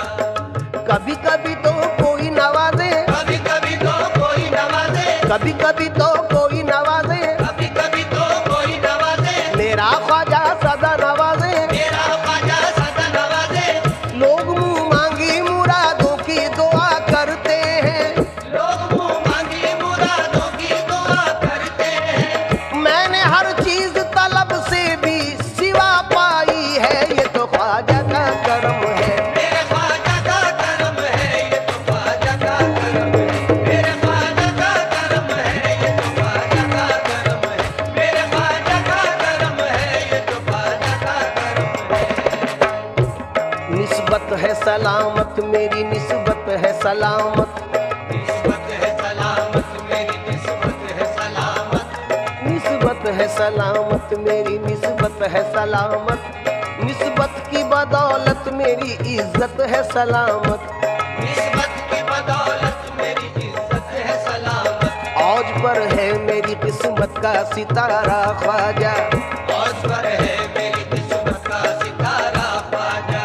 कभी कभी तो कोई नवाजे, कभी कभी तो कोई नवाजे, कभी कभी तो कोई नवाजे, कभी कभी तो कोई नवाजे, मेरा ख्वाजा सदा नवाजे। मेरा ख्वाजा सदा नवाजे। लोग मुंह मांगी मुरादों की दुआ करते हैं, लोग मुंह मांगी मुरादों की दुआ करते हैं। मैंने हर चीज तलब से भी सिवा पाई है। ये तो ख्वाजा का करम है, मेरे ख्वाजा का करम है। ये तो ख्वाजा का करम है, मेरे ख्वाजा का करम है। ये तो ख्वाजा सलामत, मेरी निस्बत है सलामत, निस्बत की बदौलत मेरी इज्जत है सलामत, निस्बत की बदौलत मेरी इज्जत है सलामत। औज पर है मेरी किस्मत का सितारा ख्वाजा, औज पर है मेरी किस्मत का सितारा ख्वाजा,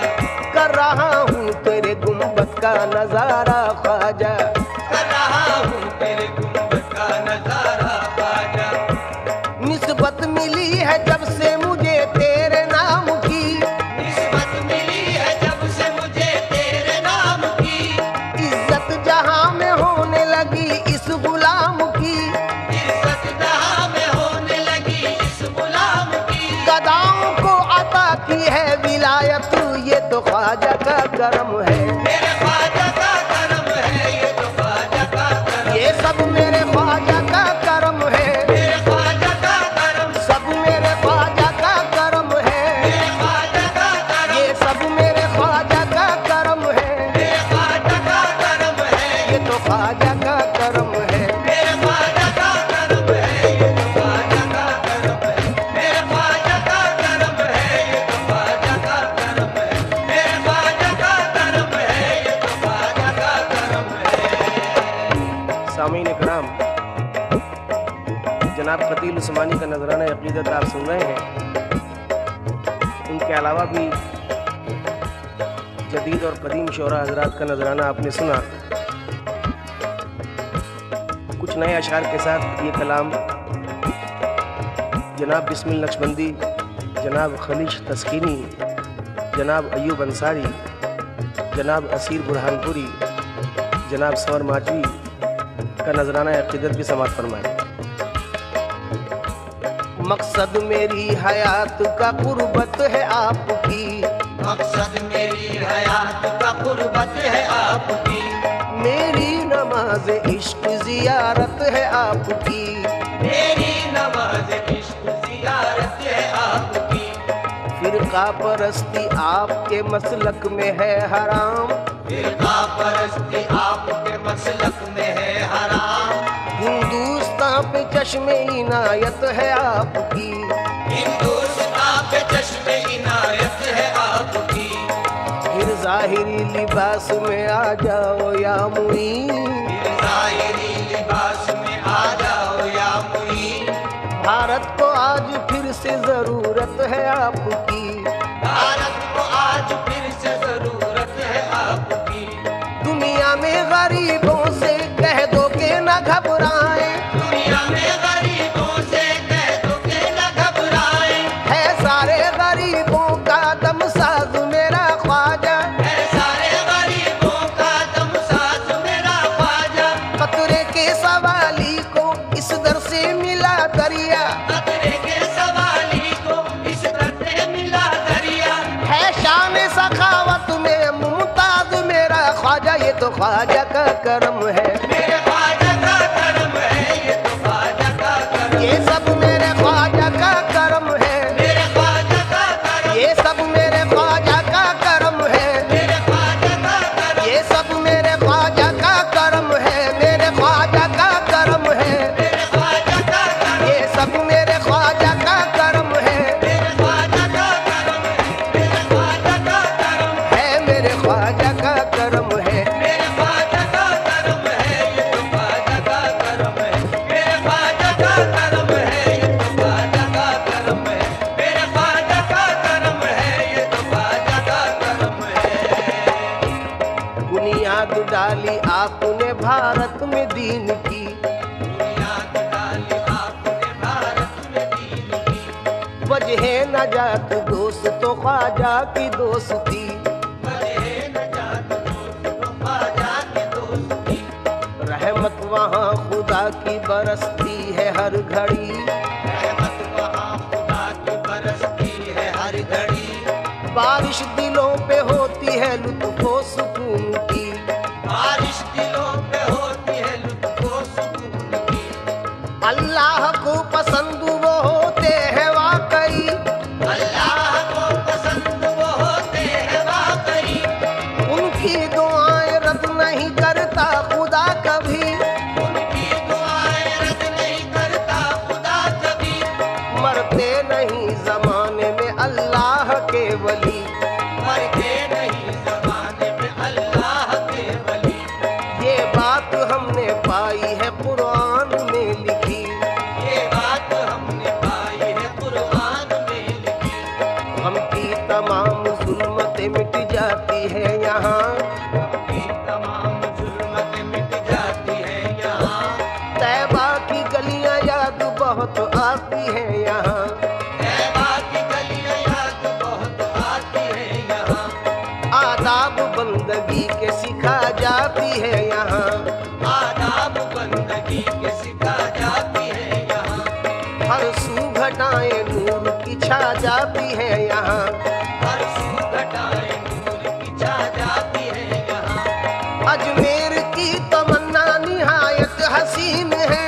कर रहा हूँ तेरे गुंबद का नजारा ख्वाजा, कर रहा हूँ तेरे गुंबद का नजारा ख्वाजा। निस्बत मिली है जब से मुझे तेरे नाम की, निस्बत मिली है जब से मुझे तेरे नाम की, इज्जत जहां में होने लगी इस गुलाम की, इज्जत जहां में होने लगी इस गुलाम की। गदाओं को अता की है विलायत, ये तो ख्वाजा का करम है, मेरे ख्वाजा का करम है, ये तो ख्वाजा का करम, ये सब मेरे ख्वाजा का करम है, मेरे ख्वाजा का करम, सब मेरे ख्वाजा का करम है, मेरे ख्वाजा का करम, ये सब मेरे ख्वाजा का करम है, मेरे ख्वाजा का करम है, ये तो ख्वाजा का करम है, मेरे ख्वाजा का करम है, ये तो ख्वाजा का करम है, मेरे ख्वाजा का करम है, ये तो ख्वाजा का करम है, मेरे ख्वाजा का करम है, ये तो ख्वाजा का करम है। सामीन इकराम, जनाब खतील उस्मानी का नजराना अकीदत आप सुन रहे हैं। उनके अलावा भी जदीद और कदीम शोरा हजरात का नजराना आपने सुना। कुछ नए अशार के साथ ये कलाम जनाब बिस्मिल नक्शबंदी, जनाब खलीश तस्कीनी, जनाब अयूब अंसारी, जनाब असीर बुरहानपुरी, जनाब सवर माजवी का नजराना अकीदत भी समाप्त फरमाए। मकसद मेरी हयात का कुर्बत है आपकी, मकसद मेरी हयात का कुर्बत है आपकी, मेरी नमाज इश्क जियारत है आपकी, मेरी नमाज इश्क जियारत है आपकी। फिरका परस्ती आपके मसलक में है हराम, फिरका परस्ती आपके मसलक में है हराम, हिंदुस्तान पे चश्मे इनायत है आपकी, हिंदुस्तान पे चश्मे इनायत है आपकी। फिर जाहिरी लिबास में आ जाओ या मुईन, फिर जाहिरी लिबास में आ जाओ या मुईन, भारत को आज फिर से जरूरत है आपकी, भारत को आज फिर से जरूरत है आपकी। दुनिया में गरीबों से कह दो के न घबराए, दुनिया में गरीबों से कह दो के न घबराए, है सारे गरीबों का दम साज मेरा ख्वाजा, है सारे गरीबों का दम साज मेरा ख्वाजा। कतरे के सवाली को इस दर से मिला दरिया, खतरे के सवाली को इस दर से मिला दरिया, है शान सखावत में मुमताज मेरा ख्वाजा, ये तो ख्वाजा का करम है, मेरे ख्वाजा का करम है, ये तो ख्वाजा का करम, ये सब मेरे ख्वाजा का करम है, मेरे ख्वाजा का करम, ये सब मेरे ख्वाजा का करम है, मेरे ख्वाजा का करम, ये सब मेरे ख्वाजा का करम है, मेरे ख्वाजा का करम है, मेरे ख्वाजा का करम, ये सब मेरे ख्वाजा का करम है, मेरे ख्वाजा का करम मेरे ख्वाजा का करम है मेरे ख्वाजा का करम है, मेरे ख्वाजा का करम है, ये तो ख्वाजा का करम है, मेरे ख्वाजा का करम है, ये तो ख्वाजा का करम है, मेरे ख्वाजा का करम है, ये तो ख्वाजा का करम है। बुनियाद डाली आपने भारत में दीन की, बुनियाद डाली आपने भारत में दीन की, वजह नजात दोस्त तो ख्वाजा की दोस्ती, वजह नजात दोस्त तो ख्वाजा की दोस्ती, रहमत वहाँ खुदा की बरसती है हर घड़ी, रहमत वहाँ खुदा की बरसती है हर घड़ी, बारिश दिलों पे होती है लुत्फो सुकून की, बारिश दिलों पे होती है लुत्फो सुकून की, अल्लाह को पसंद वो होते हैं वाकई, अल्लाह को पसंद वो होते हैं वाकई, उनकी दुआएं रद्द नहीं करता खुदा कभी, उनकी दुआएं रद्द नहीं करता खुदा कभी, मर है कुरान में लिखी, ये बात हमने पाई है कुरान में लिखी। हम की तमाम जुल्मतें मिट जाती है यहाँ, की तमाम जुल्मतें मिट जाती है यहाँ। तैबा की गलियां याद बहुत आती है यहाँ, तैबा की गलियां याद बहुत आती है यहाँ। आदाब बंदगी के सिखा जाती है यहाँ, आदाब बंदगी के सिखा जाती है यहाँ। हर सू घटाएं नूर की छा जाती है यहाँ, हर सू घटाएं नूर की छा जाती है यहाँ। अजमेर की तमन्ना निहायत हसीन है,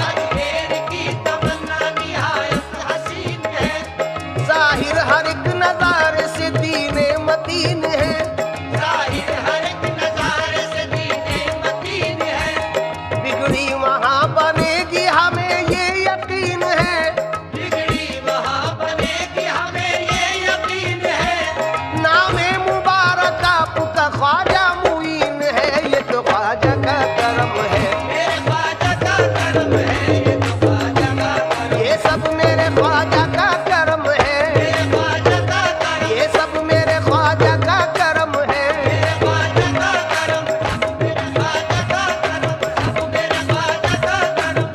अजमेर की तमन्ना निहायत हसीन है। जाहिर हर एक नजारे से दीने मतीन है, जाहिर हर एक नजारे से दीने मतीन है। बिगड़ी वहाँ बनेगी हमें ये यकीन है, बिगड़ी वहाँ बनेगी हमें ये यकीन है। नामे मुबारक आपका ख्वाजा मुइन है, ये तो ख्वाजा का करम है, मेरे ख्वाजा का करम है। ये तो ख्वाजा का करम, ये सब मेरे ख्वाजा का करम है, मेरे ख्वाजा का करम, ये सब मेरे ख्वाजा का करम है, मेरे ख्वाजा का करम, मेरे ख्वाजा का करम, मेरे ख्वाजा का करम,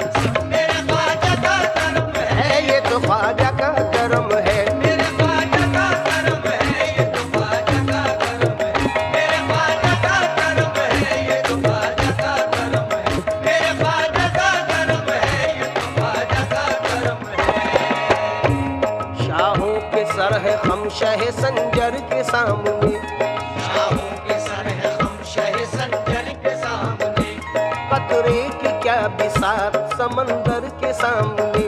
मेरे ख्वाजा का करम है। ये तो ख्वाजा का करम है। मेरे ख्वाजा का करम है। ये तो ख्वाजा का करम है। मेरे ख्वाजा का करम है। ये तो ख्वाजा का करम है। मेरे ख्वाजा का करम है। ये तो ख्वाजा का करम है। शाहों के सर है हम शह संजर के सामने, शाहों के सर है हम शह संजर के सामने। कतरे की क्या बिसात समंदर के सामने,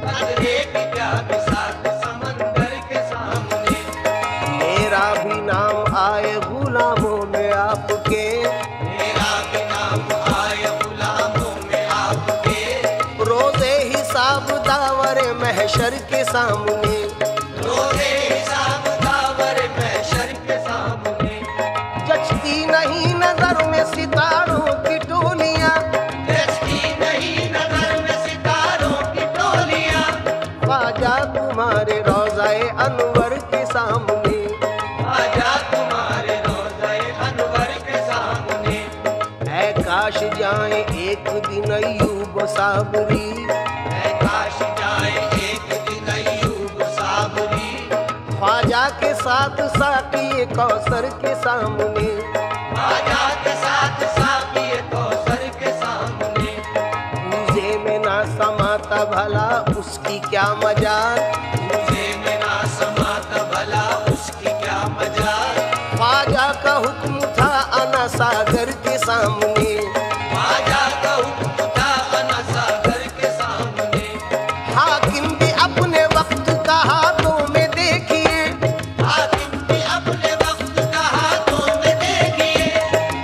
कदरे की क्या बिसात समंदर के सामने। मेरा भी नाम आए गुलामों में आपके, मेरा भी नाम आए गुलामों में आपके। रोज़े हिसाब दावरे महशर के सामने, रोज़े हिसाब दावर महशर के सामने। जचती नहीं नजर में सितारों की टोलियां, जचती नहीं नजर में सितारों की टोलियां। ख्वाजा तुम्हारे रोज़ाए अनवर के सामने, आजा तुम्हारे रोज़े अनवर के सामने। ऐ काश जाए एक दिन अय्यूब साबरी, ऐ काश जाए एक दिन अय्यूब साबरी। ख्वाजा के साथ साकी कौसर के सामने, आजा के साथ साकिए कौसर के सामने। पूजे में ना समाता भला उसकी क्या मजाल, मुझे में ना समाता भला उसकी क्या मजाल। ख्वाजा का हुक्म था अना सागर के सामने, आजा का हुक्म था अना सागर के सामने। हाकिम भी अपने वक्त का हाथों में देखिए, हाकिम भी अपने वक्त का हाथों में देखिए।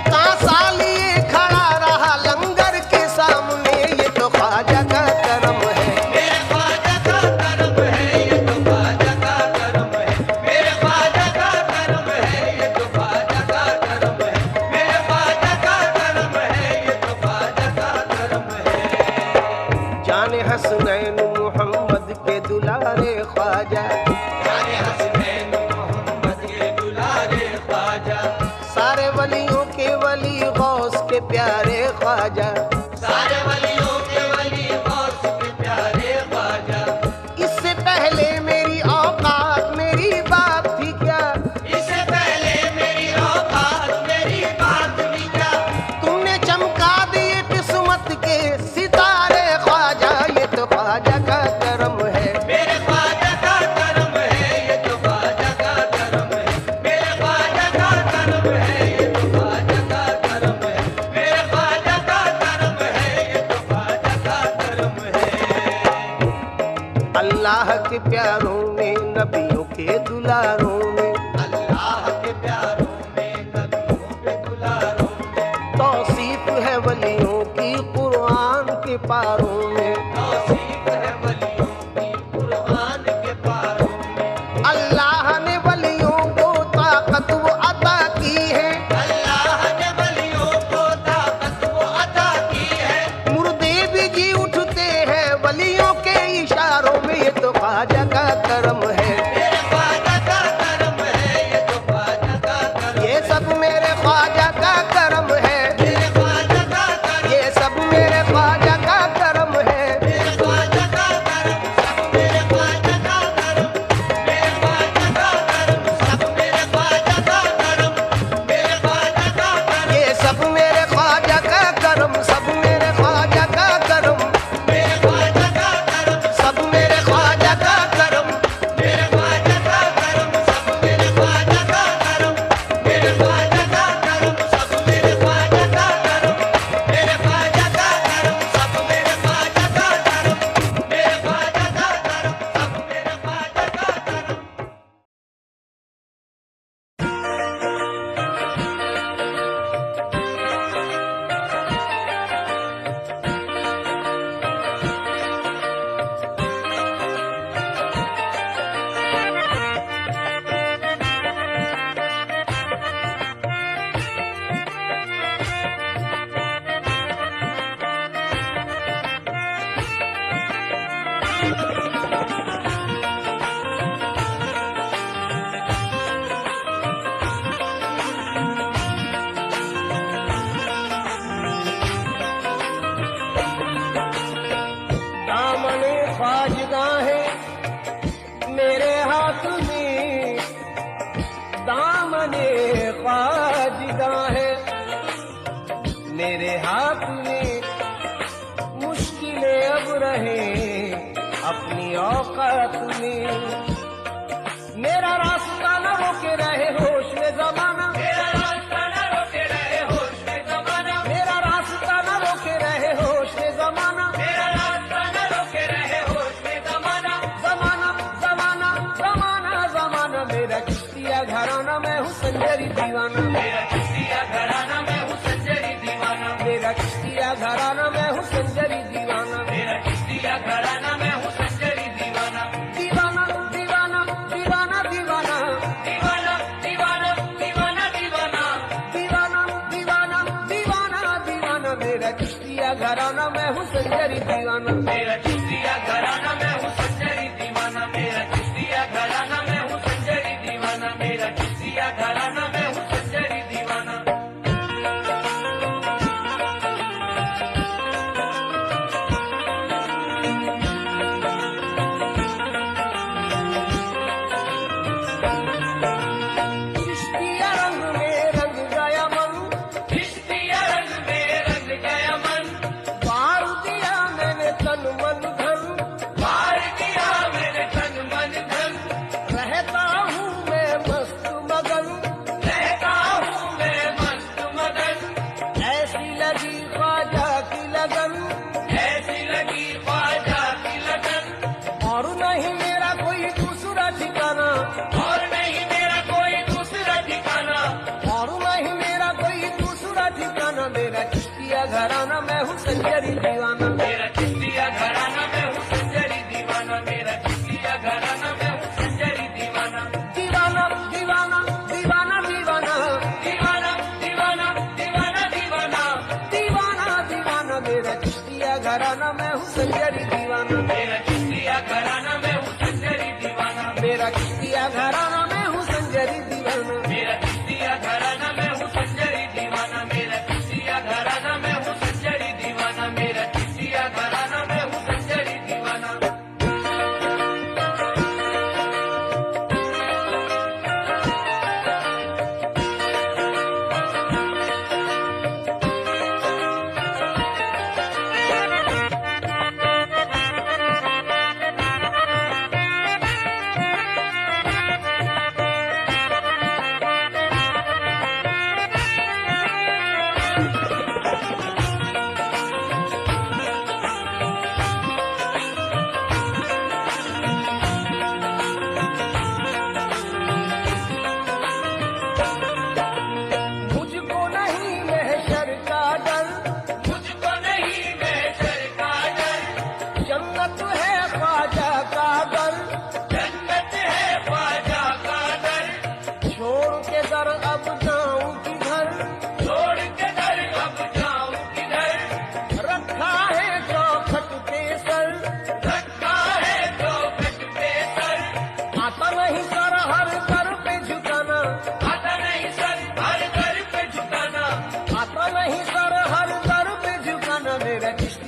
कांसा लिए खड़ा रहा लंगर के सामने, ये तो ख्वाजा का करम है, मेरे ख्वाजा का करम है। ये तो ख्वाजा का करम है। मेरे ख्वाजा का करम है। ये तो ख्वाजा का करम है। मेरे ख्वाजा का करम है। ये तो ख्वाजा का करम है। जाने हसनैन मोहम्मद के दुलारे ख्वाजा, जाने हसनैन मोहम्मद के दुलारे ख्वाजा। सारे वलियों के वली गौस के प्यारे ख्वाजा, सारे वलियों के वली गौस के प्यारे ख्वाजा। इससे पहले मेरी औकात मेरी बात थी क्या, इससे पहले मेरी औकात मेरी बात भी क्या। तुमने चमका दिए किस्मत के सितारे ख्वाजा, ये तो ख्वाजा का करम है, मेरे ख्वाजा का करम है। ये तो ख्वाजा का करम है। मेरे ख्वाजा का करम है। ये तो ख्वाजा का करम है। मेरे ख्वाजा का करम है। ये तो ख्वाजा का करम है। अल्लाह के प्यारों में नबियों के दुलारों में, अल्लाह के प्यारों में नबियों के दुलारों में। तौसीफ है वलियों की कुरान के पारों में, तौसीफ है वलियों की कुरान के पारों में। अल्लाह ने वलियों को ताकत वो अता की है, अल्लाह ने वलियों को ताकत वो अता की है। ख्वाजा का करम है, मेरे ख्वाजा का करम है, ये तो ख्वाजा का करम ये सब मेरे ख्वाजा का करम है, मेरे ख्वाजा का करम ये सब मेरे ख्वाजा का करम है। मेरे ख्वाजा का करम सब मेरे ख्वाजा का करम मेरे ख्वाजा का करम सब मेरे ख्वाजा का करम मेरे ख्वाजा का करम ये सब मेरे ख्वाजा का करम, सब मेरे ख्वाजा का करम, मेरे ख्वाजा का करम सब मेरे ख्वाजा का करम। मेरे ख्वाजा का करम सब मेरे ख्वाजा का करम मेरे ख्वाजा का करम सब मेरे ख्वाजा का करम मेरे ख्वाजा का करम सब मेरे ख्वाजा का करम मेरे ख्वाजा का करम सब मेरे ख्वाजा का करम। दामने ख्वाजगा है मेरे हाथ में, दामने ख्वाजगा है मेरे हाथ में। मुश्किलें अब रहे अपनी औकात में, मेरा रास्ता न रोके रहे होश में जमाना, मेरा रास्ता न रोके रहे होश में जमाना मेरा रास्ता न रोके रहे होश में जमाना। मेरा रास्ता न रोके रहे होश में जमाना जमाना जमाना जमाना जमाना मेरा चिश्तिया घराना, मैं हूँ संजरी दीवाना, मेरा चिश्तिया घराना मैं हूँ संजरी दीवाना मेरा चिश्तिया घराना, मैं हूँ संजरी दीवाना। मेरा चिश्तिया घराना मैं हूँ संजरी दीवाना दीवाना दीवाना दीवाना दीवाना दीवाना दीवाना दीवाना दीवाना दीवाना दीवाना दीवाना दीवाना मेरा चिश्तिया घराना, मैं हूँ संजरी दीवाना। मेरा चिश्तिया घराना मैं हूँ संजरी दीवाना मेरा चिश्तिया घराना मैं हूँ संजरी दीवाना मेरा चिश्तिया घराना मैं हूँ संजरी दीवाना। चिश्तिया रंग में रंग गया मन, चिश्तिया रंग में रंग गया मन बार दिया मैंने तन मन धन, मार दिया मेरे तन मन धन रहता हूँ मैं मस्त मगन। रहता हूँ मैं मस्त मगन ऐसी लगी ख्वाजा की लगन, ऐसी लगी ख्वाजा की लगन और नहीं मेरा कोई दूसरा ठिकाना, और नहीं मेरा कोई दूसरा ठिकाना और नहीं मेरा कोई दूसरा ठिकाना। मेरा चिश्तिया घराना, मैं हूँ संजरी दीवाना, मेरा चिश्तिया घराना मैं हूँ संजरी दीवाना मेरा चिश्तिया घराना मैं हूँ संजरी दीवाना दीवाना दीवाना दीवाना दीवाना दीवाना दीवाना दीवाना दीवाना दीवाना दीवाना मेरा चिश्तिया घराना, मैं हूँ संजरी दीवाना, मेरा चिश्तिया घराना मैं हूँ संजरी दीवाना मेरा चिश्तिया घराना, मैं हूँ संजरी दीवाना। मेरा चिश्तिया घराना मैं हूँ संजरी दीवाना मेरा चिश्तिया घराना मैं हूँ संजरी दीवाना मेरा चिश्तिया घराना मैं हूँ संजरी दीवाना।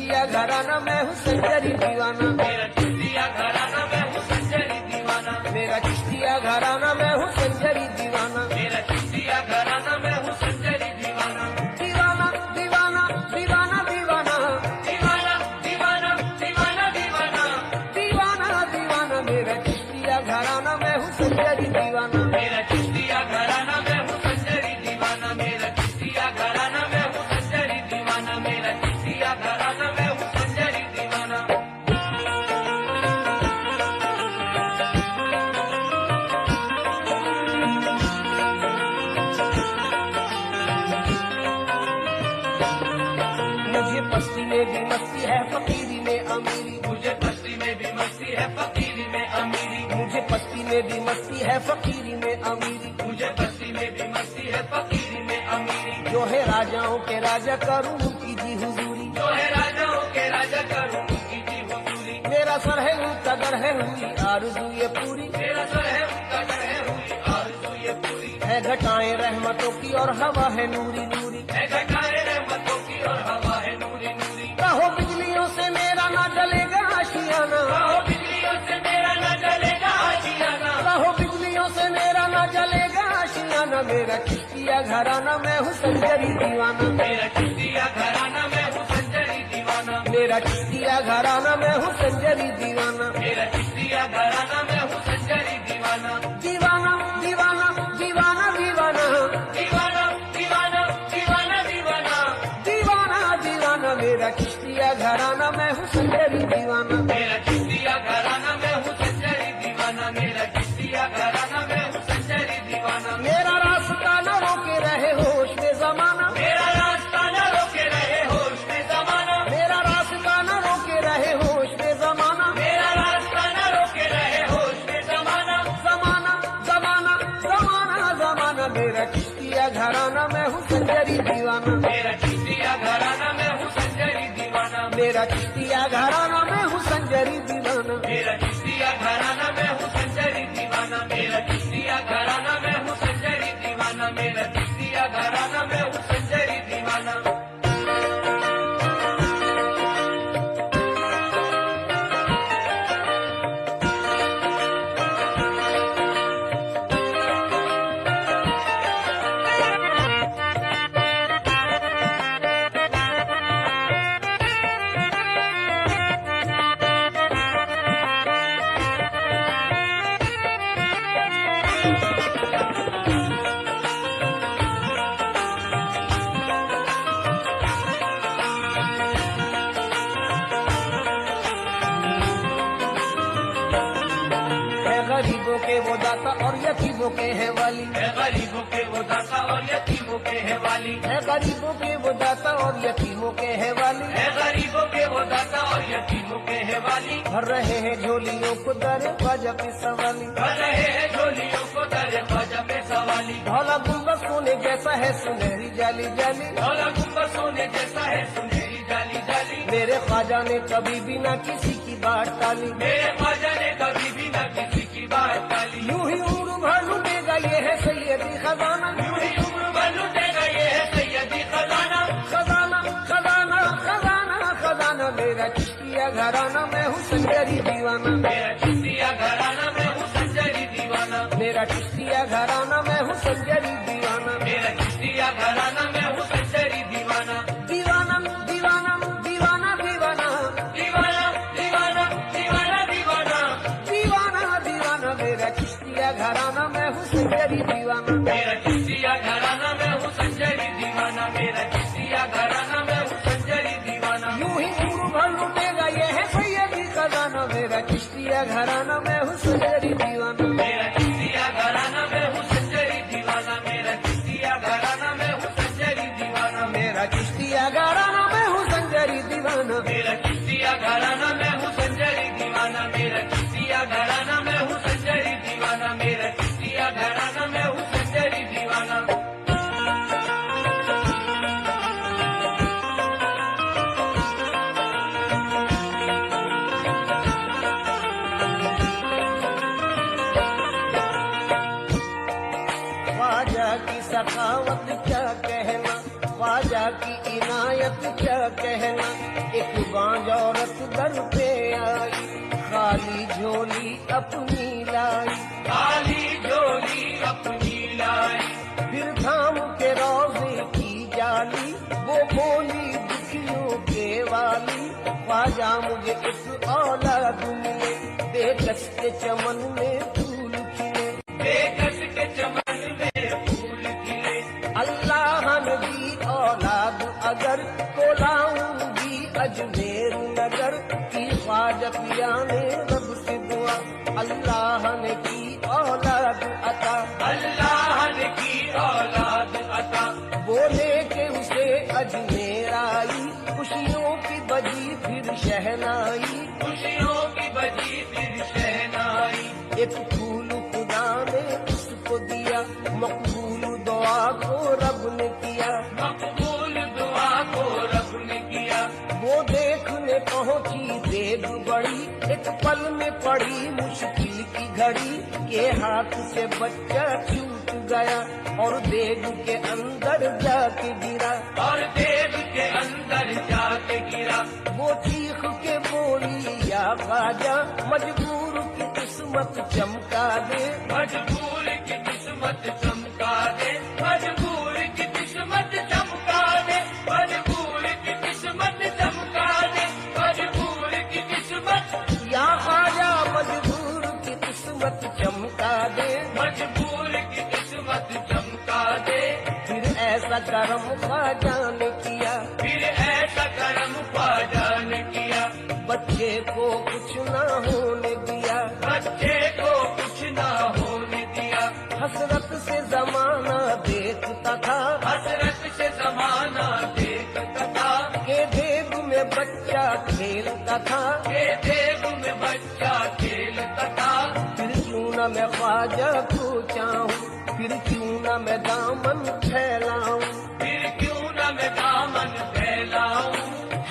चिश्तिया घराना मैं हूँ संजरी दीवाना, मेरा चिश्तिया घराना मैं हूँ संजरी दीवाना, मेरा चिश्तिया घराना मैं हूँ संजरी दीवाना, मेरा चिश्तिया घराना मैं हूँ संजरी दीवाना, दीवाना दीवाना दीवाना दीवाना दीवाना दीवाना दीवाना दीवाना, दीवाना दीवाना मेरा चिश्तिया घराना मैं हूँ संजरी दीवाना, मेरा चिश्तिया घराना मैं हूँ संजरी दीवाना, मेरा चिश्तिया घराना मैं हूँ संजरी दीवाना, मेरा चिश्तिया घराना मैं हूँ संजरी दीवाना। मुझे पस्ती में भी मस्ती है फकीरी में अमीरी, मुझे पस्ती में भी मस्ती है फकीरी में अमीरी, मुझे पस्ती में भी मस्ती है फकीरी में अमीरी, मुझे बस्ती में भी मस्ती है फकीरी में अमीरी, जो है राजाओं के राजा करूँ की हुजूरी, जो है राजाओं के राजा करूँ उनकी जी हुजूरी, मेरा सर है उनका गढ़ है हुई आरज़ू ये पूरी, मेरा सर है उनका डर है हुई आरज़ू ये पूरी, है घटाएं रहमतों की और हवा है नूरी नूरी, है घटाए रहमतों की और हवा है नूरी नूरी, कहो बिजलियों से मेरा ना जलेगा आशियाना, कहो बिजलियों से मेरा न जलेगा आशियाना, कहो बिजलियों से मेरा ना जलेगा आशियाना, मेरा चिश्तिया घराना मैं हूँ संजरी दीवाना, मेरा चिश्तिया घराना मैं हूँ संजरी दीवाना, मेरा चिश्तिया घराना मैं हूँ संजरी दीवाना, मेरा चिश्तिया घराना मैं हूँ संजरी दीवाना, दीवाना दीवाना दीवाना दीवाना दीवाना दीवाना दीवाना दीवाना, दीवाना दीवाना मेरा चिश्तिया घराना मैं हूँ संजरी दीवाना, मेरा चिश्तिया घराना मैं हूँ संजरी दीवाना, मेरा चिश्तिया घराना मैं हूँ संजरी दीवाना, मेरा रास्ता न रोके रहे होश में जमाना, मेरा रास्ता न रोके रहे होश में जमाना, मेरा रास्ता न रोके रहे होश में जमाना, मेरा रास्ता न रोके रहे होश में जमाना, जमाना जमाना जमाना जमाना मेरा चिश्तिया घराना मैं हूँ संजरी दीवाना, मेरा चिश्तिया घराना मैं हूँ संजरी दीवाना, मेरा चिश्तिया घराना मैं हूँ संजरी दीवाना, मेरा चिश्तिया घराना मैं हूँ संजरी दीवाना, मेरा चिश्तिया घराना मैं हूँ संजरी दीवाना, मेरा चिश्तिया घराना मैं हूँ संजरी दीवाना। है गरीबों के वो दाता और यतीमों के है वाली, है गरीबों के वो दाता और यतीमों के है वाली, है गरीबों के वो दाता और यतीमों के है वाली, है गरीबों के वो दाता और यतीमों के है वाली, भर रहे हैं झोलियों को दर ख्वाजा पे सवाली, भर रहे हैं झोलियों को दर ख्वाजा पे सवाली, धौला गुंबद सोने जैसा है सुनहरी जाली जाली, धौला गुंबद सोने जैसा है सुनहरी जाली जाली, मेरे ख्वाजा ने कभी भी ना किसी की बात टाली, मेरे ख्वाजा ने कभी भी न किसी की बात टाली, यूं ही उम्र भर लुटेगा ये है सैयदी खजाना, यूं ही उम्र भर लुटेगा ये है सैयदी खजाना, खजाना खजाना खजाना खजाना मेरा चिश्तिया घराना मैं हूँ संजरी दीवाना, मेरा चिश्तिया घराना मैं हूँ संजरी दीवाना, मेरा चिश्तिया घराना मैं हूँ संजरी दीवाना, मेरा चिश्तिया घराना मैं हूँ संजरी दीवाना, दीवाना दीवाना दीवाना दीवाना दीवाना दीवाना दीवाना दीवाना, दीवाना दीवाना मेरा चिश्तिया घराना मैं हूँ संजरी दीवाना, मेरा चिश्तिया घराना मैं हूँ संजरी दीवाना, मेरा चिश्तिया घराना मैं हूँ संजरी दीवाना, यूं ही उम्र भर लुटेगा ये है सैयदी खजाना, मेरा चिश्तिया घराना मैं हूँ संजरी दीवाना, मेरा चिश्तिया घराना मैं हूँ संजरी दीवाना, मेरा चिश्तिया घराना मैं हूँ संजरी दीवाना, मेरा चिश्तिया घराना मैं हूँ संजरी दीवाना, मेरा चिश्तिया घराना मैं हूँ संजरी दीवाना, मेरा चिश्तिया घराना मैं हूँ संजरी दीवाना, मेरा चिश्तिया घराना मैं हूँ संजरी दीवाना। ख्वाजा की सखावत क्या कहना, ख्वाजा की इनायत क्या कहना, एक आज औरत दर पे आई, खाली झोली अपनी लाई, खाली झोली अपनी लाई। फिर थाम के रोजे की जाली, वो बोली दुखियों के वाली, ख्वाजा मुझे एक औलाद मिले, बेकस के चमन में फूल खिले, बेकस के चमन में फूल खिले। अल्लाह ने दी औलाद अगर, तो लाऊंगी अजमेर नगर की, ख्वाजा पिया ने रब से दुआ, अल्लाह ने की औलाद अता, अल्लाह ने की औलाद अता। बोले के उसे अजमेर आई, खुशियों की बजी फिर शहनाई, खुशियों की बजी फिर शहनाई। एक फूल खुदा ने उसको दिया, मकबूल दुआ को रब ने किया, मकबूल दुआ को रब ने किया। वो देखने पहुंची देव बड़ी, एक पल में पड़ी मुश्किल की घड़ी, के हाथ से बच्चा छूट गया और देव के अंदर जाके गिरा, और देव के अंदर जाके गिरा। वो चीख के बोली या ख्वाजा, मजबूर की किस्मत चमका दे, मजबूर की किस्मत चमका दे, मजबूर की किस्मत चमका दे, मजबूर की किस्मत चमका दे, मजबूर की किस्मत। या ख्वाजा मजबूर की किस्मत चमका दे, मजबूर की किस्मत चमका दे। फिर ऐसा करम ख्वाजा ने किया, फिर ऐसा करम ख्वाजा ने किया, बच्चे को कुछ ना होने दिया, बच्चे को कुछ ना होने दिया। हसरत से जमाना देखता था, हसरत से जमाना देखता था, के देव में बच्चा खेलता था, के देव में बच्चा खेलता था। फिर क्यों न मैं ख्वाजा को चाहूं, फिर क्यों न मैं दामन फैलाऊं, फिर क्यों न मैं दामन फैलाऊं।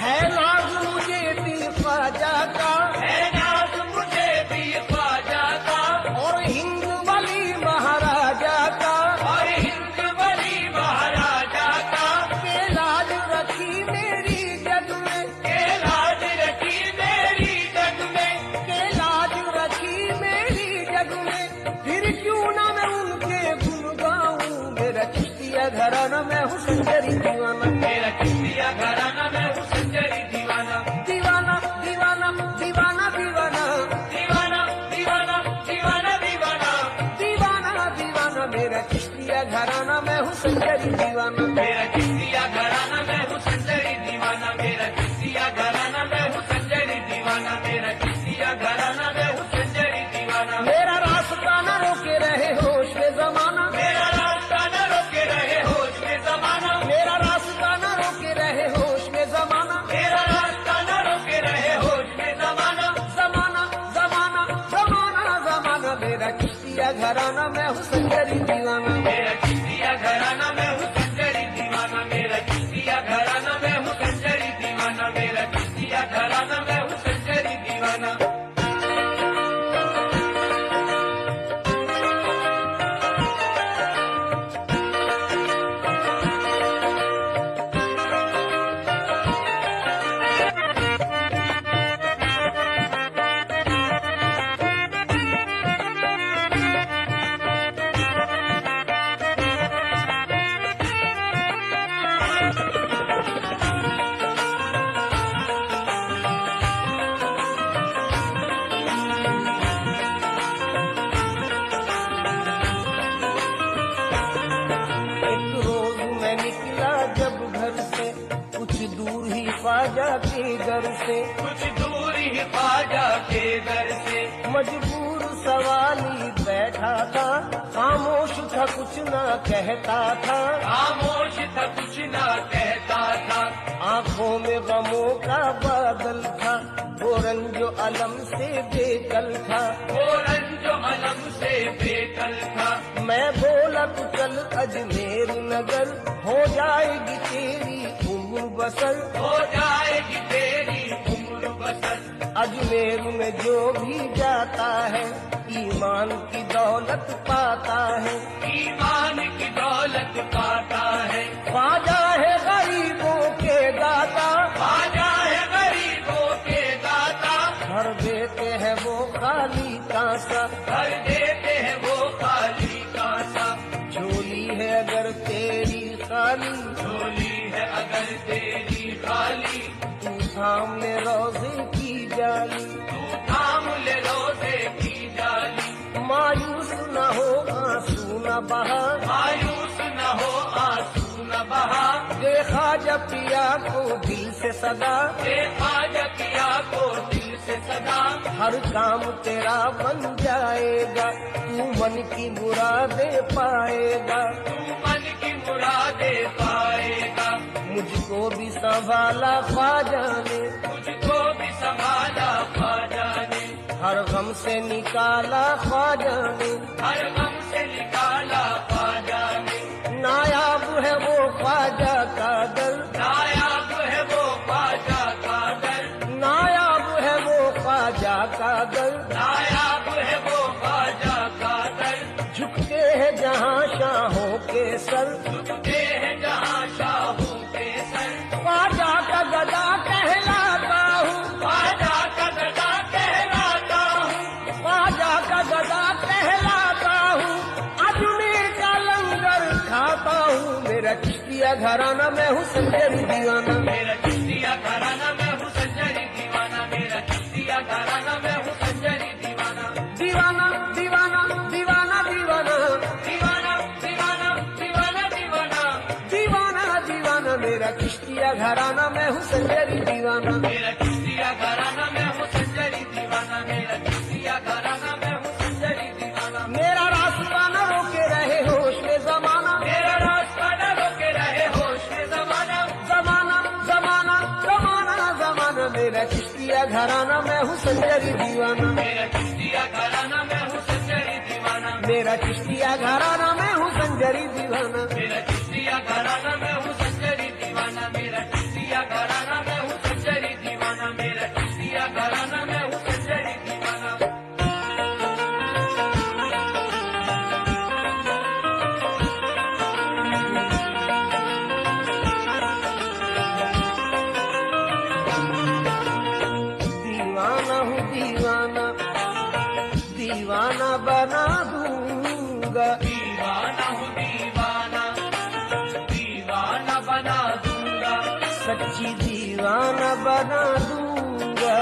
है नाज मुझे भी ख्वाजा का, है नाज मुझे भी ख्वाजा का, और हिंद वाली महाराजा का, और हिंद वाली महाराजा का। के लाज रखी मेरी जग में, के लाज रखी मेरी जग में, के लाज रखी मेरी जग में। फिर क्यों ना मैं उनके गुण गाऊं, मेरा चिश्तिया घराना मैं हूँ संजरी दीवाना, मेरा चिश्तिया घराना मैं हूँ संजरी दीवाना। दीवाना दीवाना दीवाना दीवाना दीवाना दीवाना दीवाना दीवाना, दीवाना दीवाना, मेरा चिश्तिया घराना मैं हूँ संजरी दीवाना, मेरा चिश्तिया घराना मैं हूँ संजरी दीवाना, मेरा चिश्तिया घराना मैं हूँ संजरी दीवाना, मेरा चिश्तिया घराना मैं हूँ संजरी दीवाना। मेरा रास्ता न रोके रहे होश में जमाना, मेरा रास्ता न रोके रहे होश में जमाना, मेरा रास्ता न रोके रहे होश में जमाना, मेरा रास्ता न रोके रहे होश में जमाना। जमाना जमाना जमाना जमाना, मेरा चिश्तिया घराना मैं हूँ संजरी दीवाना, मेरा चिश्तिया घराना मैं हूँ संजरी दीवाना, मेरा चिश्तिया घराना मैं हूँ संजरी दीवाना, मेरा चिश्तिया घराना मैं हूँ संजरी दीवाना। ख्वाजा के घर से, कुछ दूर ही ख्वाजा के घर से। मजबूर सवाली बैठा था, खामोश था कुछ ना कहता था, खामोश था कुछ ना कहता था। आंखों में गमों का बादल था, वो रंजो अलम से बेकल था, वो रंजो अलम से बेकल था। मैं बोला तू चल अजमेर नगर, हो जाएगी तेरी उम्र बसर, हो जाएगी तेरी उम्र बसर। अजमेर में जो भी जाता है ईमान की दौलत पाता है, ईमान की दौलत पाता है। ख्वाजा है गरीबों के दाता, ख्वाजा है गरीबों सा, भर देते हैं वो खाली कांसा। झोली है अगर तेरी खाली, झोली है अगर तेरी खाली, तू थाम ले रोजे की जाली। तू थाम ले रोजे की जाली। मायूस न हो आंसू न बहा, मायूस न हो आंसू न बहा। देखा जब पिया को दिल से सदा, देखा जब पिया को दिल से सदा। हर काम तेरा बन जाएगा, तू मन की मुरादें पाएगा। तू मन की मुरादें पाएगा। मुझको भी संभाला ख्वाजा ने, मुझको भी संभाला ख्वाजा ने। हर गम से निकाला ख्वाजा ने, हर गम से निकाला ख्वाजा ने। नायाब है वो ख्वाजा का दर, नायाब है वो ख्वाजा का दर। नायाब है वो ख्वाजा का दर। नायाब है वो ख्वाजा का दर। झुकते हैं जहाँ शाहों के सर, झुकते हैं जहाँ शाहों के सर। ख्वाजा का गदा कहलाता हूँ, ख्वाजा का गदा कहलाता हूँ। ख्वाजा का गदा कहलाता हूँ। अजमेर का लंगर खाता हूँ। मेरा चिश्तिया घराना मैं हूँ संजरी दीवाना। मेरा चिश्तिया घराना मैं हूँ संजरी दीवाना। मेरा चिश्तिया घराना मैं हूँ संजरी दीवाना। दीवाना दीवाना दीवाना दीवाना दीवाना दीवाना दीवाना दीवाना। दीवाना दीवाना मेरा चिश्तिया घराना मैं हूँ संजरी दीवाना। मेरा चिश्तिया घराना मैं हूँ संजरी दीवाना। मेरा चिश्तिया घराना मैं हूँ संजरी दीवाना। मेरा रास्ता न रोके रहे होश में जमाना, मेरा रास्ता न रोके रहे होश में जमाना। जमाना जमाना जमाना जमाना मेरा चिश्तिया घराना मैं हूँ संजरी दीवाना। मेरा चिश्तिया घराना मैं हूँ संजरी दीवाना। मेरा चिश्तिया घराना मैं हूँ संजरी दीवाना। मेरा चिश्तिया घराना मैं हूँ संजरी दीवाना। मेरा चिश्तिया घराना मैं हूँ संजरी दीवाना। मेरा चिश्तिया घराना मैं हूँ संजरी दीवाना। दीवाना हूँ दीवाना, दीवाना बना दूंगा। दीवाना हूँ दीवाना, दीवाना बना दूंगा। सच्ची दीवाना बना दूंगा।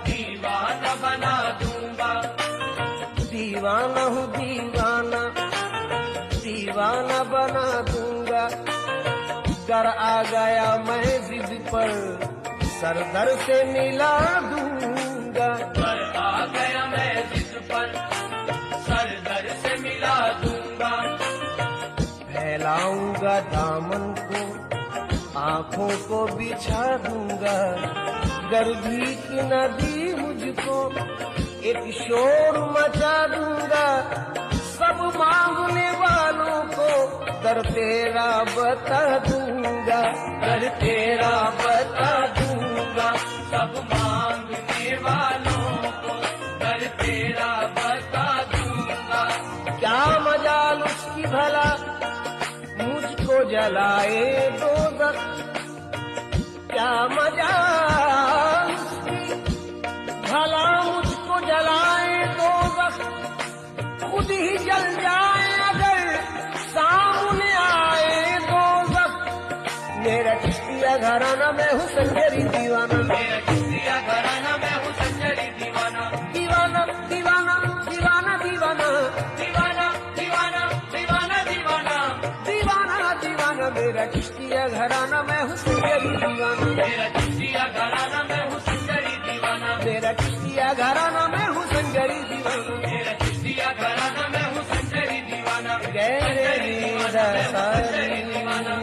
दीवाना बना दूंगा। दीवाना हूँ दीवाना, दीवाना बना दूंगा। कर आ गया मैं जिद पर, सरदर से मिला दूंगा। पर आ गया मैं जिस पर, सरदर से मिला दूंगा। फैलाऊंगा दामन को, आंखों को बिछा दूंगा। गर्भी की नदी मुझको एक शोर मचा दूंगा। सब मांगने वालों को दर तेरा बता दूंगा। दर तेरा बता दूंगा। सब मांगने वालों को दर तेरा बता दूंगा। क्या मजाल उसकी भला मुझको जलाए दोज़ख। क्या मजाल उसकी भला मुझको जलाए दोज़ख। खुद ही जल जाए अगर सामने आए दोज़ख। मेरा चिश्तिया घराना मैं हूँ संजरी दीवाना। मेरा चिश्तिया घराना मैं हूँ संजरी दीवाना। दीवाना दीवाना दीवाना दीवाना दीवाना दीवाना दीवाना दीवाना। दीवाना दीवाना मेरा चिश्तिया घराना मैं हूँ संजरी दीवाना। मेरा चिश्तिया घराना मैं हूँ संजरी दीवाना। मेरा चिश्तिया घराना मैं हूँ संजरी दीवाना। मेरा चिश्तिया घराना मैं हूँ संजरी दीवाना। गहरे नीदा सारी संजरी दीवाना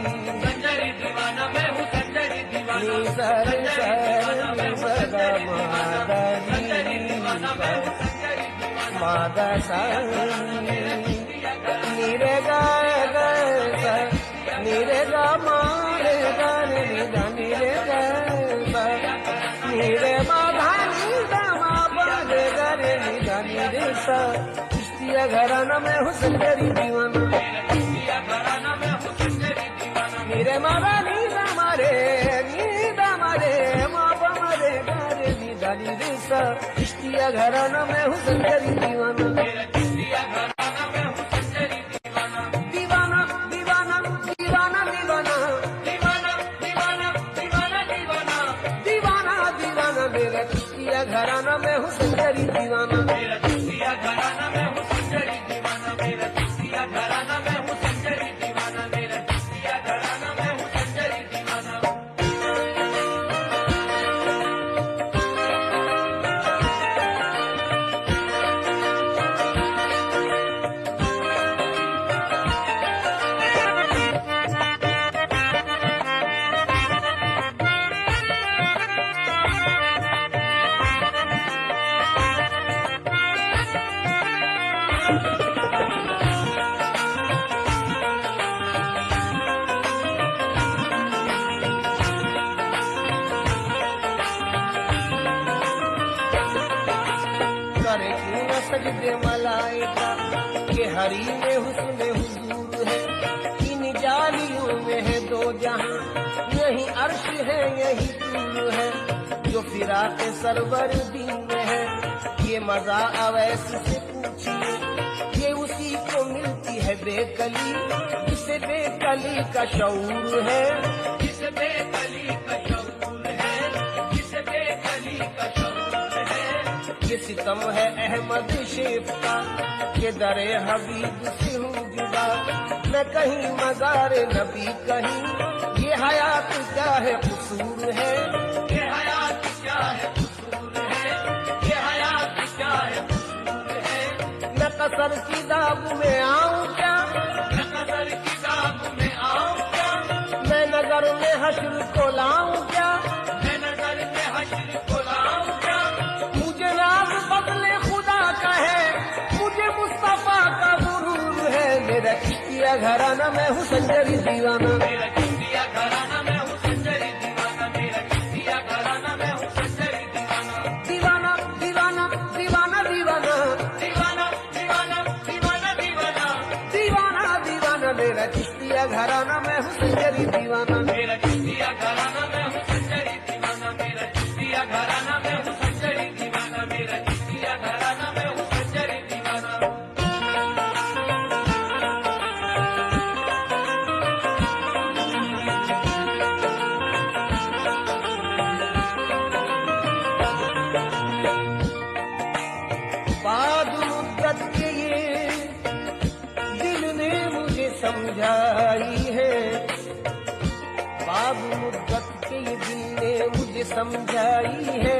मैं हूँ संजरी दीवाना। सर सर सगा मादा सर नीरे गा नीरे गा मारे गा निदा नीरे गा नीरे माधा निदा मा बागे गा रे निदा नीरे सा। चिश्तिया घराना मैं हूँ संजरी दीवाना। चिश्तिया घराना मैं हूँ संजरी दीवाना। नीरे मारा नीदा मारे मापा मारे गा रे निदा नीरे सा। चिश्तिया चिश्तिया घराना मैं हूँ संजरी दीवाना। मेरा चिश्तिया घराना मैं हूँ संजरी दीवाना। दीवाना दीवाना दीवाना दीवाना दीवाना दीवाना दीवाना दीवाना दीवाना दीवाना मेरा चिश्तिया घराना मैं हूँ संजरी दीवाना। मेरा चिश्तिया घराना मैं हूँ संजरी दीवाना। मेरा चिश्तिया घराना मैं हूँ संजरी दीवाना। मेरा चिश्तिया घराना मैं हूँ संजरी दीवाना। करे क्यों न सजदे मलाइका के हरी में हुस्न हुजूर है। इन जालियों में है दो जहां, यही अर्श है यही तूर है। जो फिराक सरवर दी में है ये मजा अवैस से पूछिए। ये उसी को मिलती है बेकली जिसे बेकली का शऊर है। जिस बेकली का शऊर है, जिस बेकली का शऊर है। ये सितम है अहमद शेख का के दरे हबीब से हूँ जुदा। मैं कहीं मज़ारे नबी कहीं, ये हयात क्या है कसूर है। ये हयात क्या है कसूर है। ये हयात क्या है कसूर है। मैं कसर की दाब में आऊँ क्या, मैं कदर की दाब में आऊँ क्या। मैं नगर में हश्र को लाऊं क्या। मैं नगर में हश्र को लाऊं क्या। मुझे नाम बदले खुदा का है, मुझे मुस्तफा का गुरूर है। मेरा चिश्तिया घराना मैं हूँ संजरी दीवाना। मेरा चिश्तिया घराना मैं हूँ संजरी दीवाना। मेरा चिश्तिया घराना मैं हूँ संजरी दीवाना। दीवाना दीवाना दीवाना दीवाना दीवाना दीवाना दीवाना दीवाना दीवाना दीवाना मेरा चिश्तिया घराना मैं हूँ संजरी दीवाना। मेरा चिश्तिया घराना मैं हूँ संजरी दीवाना। मेरा चिश्तिया घराना मैं हूँ संजरी दीवाना। मेरा चिश्तिया घराना मैं हूँ संजरी दीवाना। बाद मुद्दत के ये दिल ने मुझे समझाई है। बाद मुद्दत के ये दिल ने मुझे समझाई है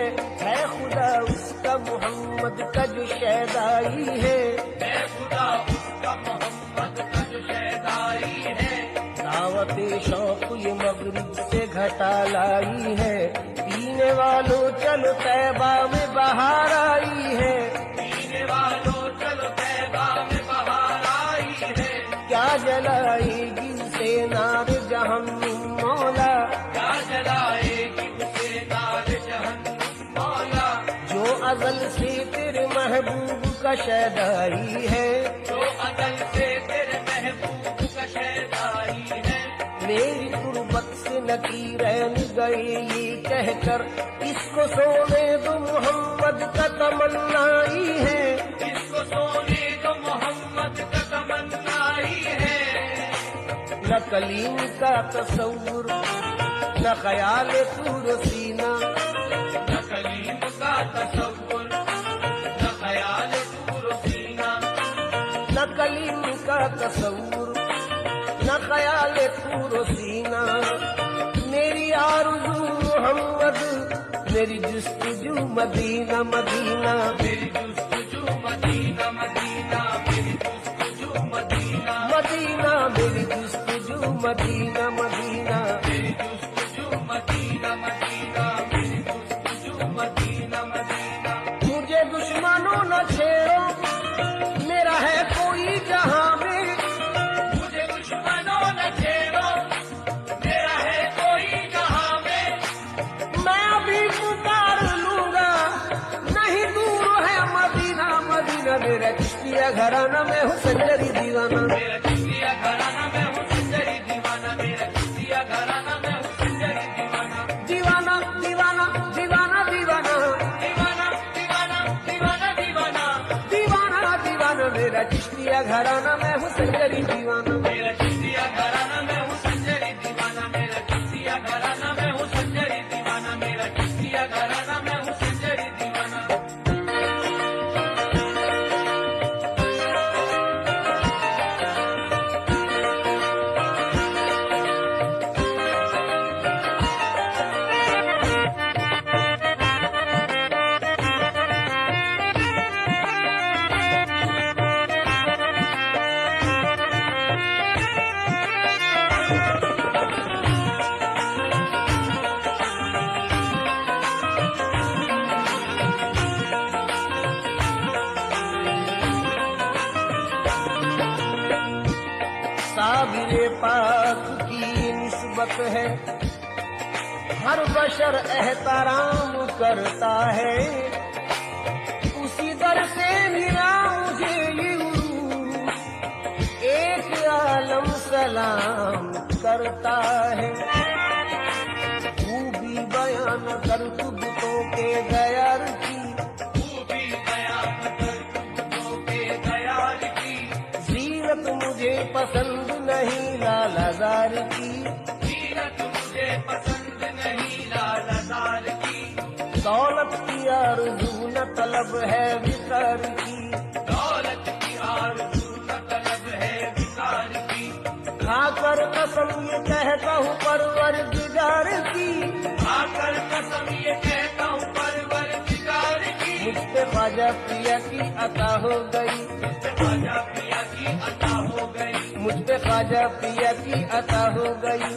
खुदा उसका मोहम्मद का जो शहदाई है। है खुदा उसका मोहम्मद का जो शहदाई है। दावत शौक ये मगरिब से घटा लाई है। पीने वालों चलो तैबा में बहार आई है। पीने वालों चलो तैबा में बहार आई है। क्या जलाएगी उसे नार जहन्नुम मौला, क्या जलाएगी उसे नार जहन्नुम मौला। जो अज़ल से तेरे महबूब का शहदाई है। जो अज़ल से तेरे महबूब का शहदाई है। मेरी गुर्बत से नकीरैन गए ये कहकर, इसको सोने दो मोहम्मद का तमन्नाई है। इसको सोने दो मोहम्मद का तमन्नाई है। न कलीम का तसव्वुर न ख्याल तूर सीना, न कलीम का तसव्वुर न ख्याल तूर सीना। न कलीम का तसव्वुर न ख्याल तूर सीना। मेरी आरज़ू मोहम्मद, मेरी जुस्तजू मदीना मदीना। मेरी जुस्तजू मदीना मदीना। मेरी जुस्तजू मदीना मदीना मेरी जुस्तजू मदीना मदीना। मेरी जुस्तजू मदीना मदीना। मेरी जुस्तजू मदीना मदीना। मुझे दुश्मनों न छेड़ो, मेरा है कोई जहां में। मुझे दुश्मनों न छेड़ो, मेरा है कोई जहां में। मैं अभी पुकार लूंगा, नहीं दूर है मदीना मदीना। मेरा चिश्तिया घराना मैं हूँ संजरी दीवाना। मेरा चिश्तिया घराना मैं हूँ संजरी दीवाना। मेरा चिश्तिया घराना मैं हूँ संजरी दीवाना। दीवाना दीवाना दीवाना दीवाना दीवाना दीवाना मेरा चिश्तिया घराना, मैं हूँ संजरी दीवाना। मेरा चिश्तिया घराना, मैं हूँ संजरी दीवाना। मेरा चिश्तिया घराना, मैं हूँ संजरी दीवाना। मेरा चिश्तिया घराना, मैं हूँ संजरी दीवाना। साबिरे पाक की निस्बत है, हर बशर एहतराम करता है। उसी दर से मिला मुझे ये उरूज, एक आलम सलाम करता है। खूबी बयान कर तुझको के गैर की, खूबी बयान कर तुझको के गैर की। जीरत मुझे पसंद नहीं लालाजार की, जीरत मुझे पसंद नहीं लालजार की। दौलत की आरज़ू न तलब है विकार की, दौलत की आरज़ू न तलब है विकार की। खाकर कसम ये कहता हूँ परवरदिगार की, खाकर कसम ये कहता हूँ परवरदिगार की। मुझ पे ख्वाजा प्रिया की अता हो गई, ख्वाजा पिया की अता हो गई। मुझ पे ख्वाजा प्रिया की अता हो गई।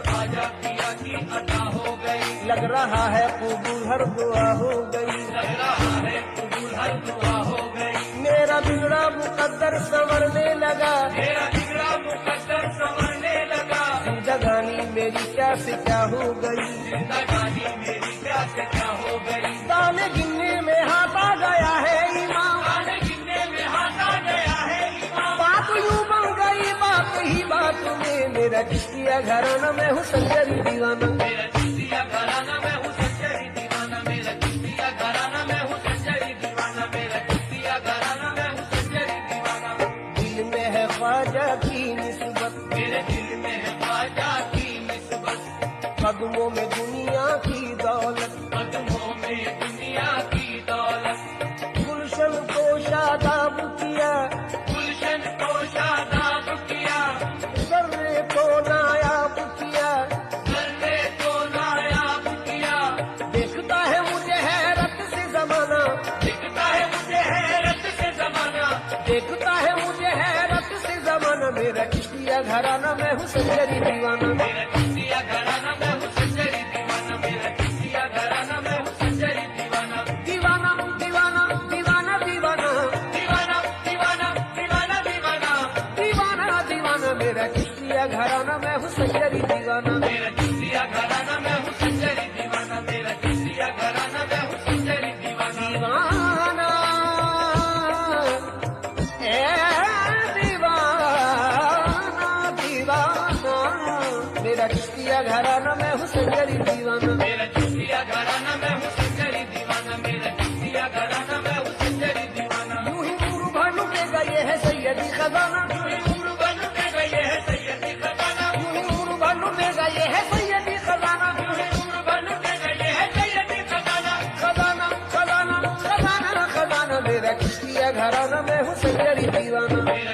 ख्वाजा पिया की अता हो गई। लग रहा है कबूल हर दुआ हो गई, लग रहा है कबूल हर दुआ हो गई। मेरा बिगड़ा मुकद्दर संवरने लगा, मेरा बिगड़ा मुकद्दर संवरने लगा। जिंदगानी मेरी क्या से क्या हो गई, जिंदगानी मेरी क्या से क्या हो गई। दाने गिनने में हाथ आ गया है इमाम, दाने गिनने में हाथ आ गया है इमाम। बात यूं बन गई बात ही बात में, मेरा चिश्तिया घराना, मैं हूँ संजरी दीवाना। मेरा चिश्तिया घराना, मैं हूँ संजरी दीवाना। मेरा चिश्तिया घराना, मैं हूँ संजरी दीवाना। मेरा चिश्तिया घराना, मैं हूँ संजरी दीवाना। दिल में है ख्वाजा की निस्बत, मेरे दिल में है ख्वाजा की निस्बत। कदमों में दुनिया की दौलत, कदमों में दुनिया की दौलत। गुलशन को शादाब किया, गुलशन को शादाब किया। जर्रे को नायाब किया, जर्रे को नायाब किया। देखता है मुझे हैरत से जमाना, दिखता है मुझे हैरत से जमाना। देखता है मुझे हैरत से जमाना। मेरा चिश्तिया घराना, मैं हूँ संजरी दीवाना। मेरा चिश्तिया घराना, मैं हूँ संजरी दीवाना। मेरा चिश्तिया घराना, मैं हूँ संजरी दीवाना। दीवाना दीवाना दीवाना दीवाना दीवाना दीवाना दीवाना दीवाना। दीवाना दीवाना, मेरा चिश्तिया घराना, मैं हूँ संजरी दीवाना। मेरा चिश्तिया घराना, मैं हूँ संजरी दीवाना। मेरा चिश्तिया घराना, मैं हूँ संजरी दीवाना। दीवाना ए दीवाना दीवाना, मेरा चिश्तिया घराना, मैं हूँ संजरी दीवाना। मेरा चिश्तिया घराना, मैं हूँ संजरी दीवाना। मेरा चिश्तिया घराना, मैं हूँ संजरी दीवाना। यूं ही नूर भानु के गए है सैयदी खजाना, यूं ही नूर बन के गए है सैयदी खजाना। यूं ही नूर भानु के गए है सैयदी खजाना। यूं ही नूर बन के गए है सैयदी खजाना। खजाना खजाना खजाना खजाना, मेरा चिश्तिया घराना, मैं हूँ संजरी दीवाना। मेरा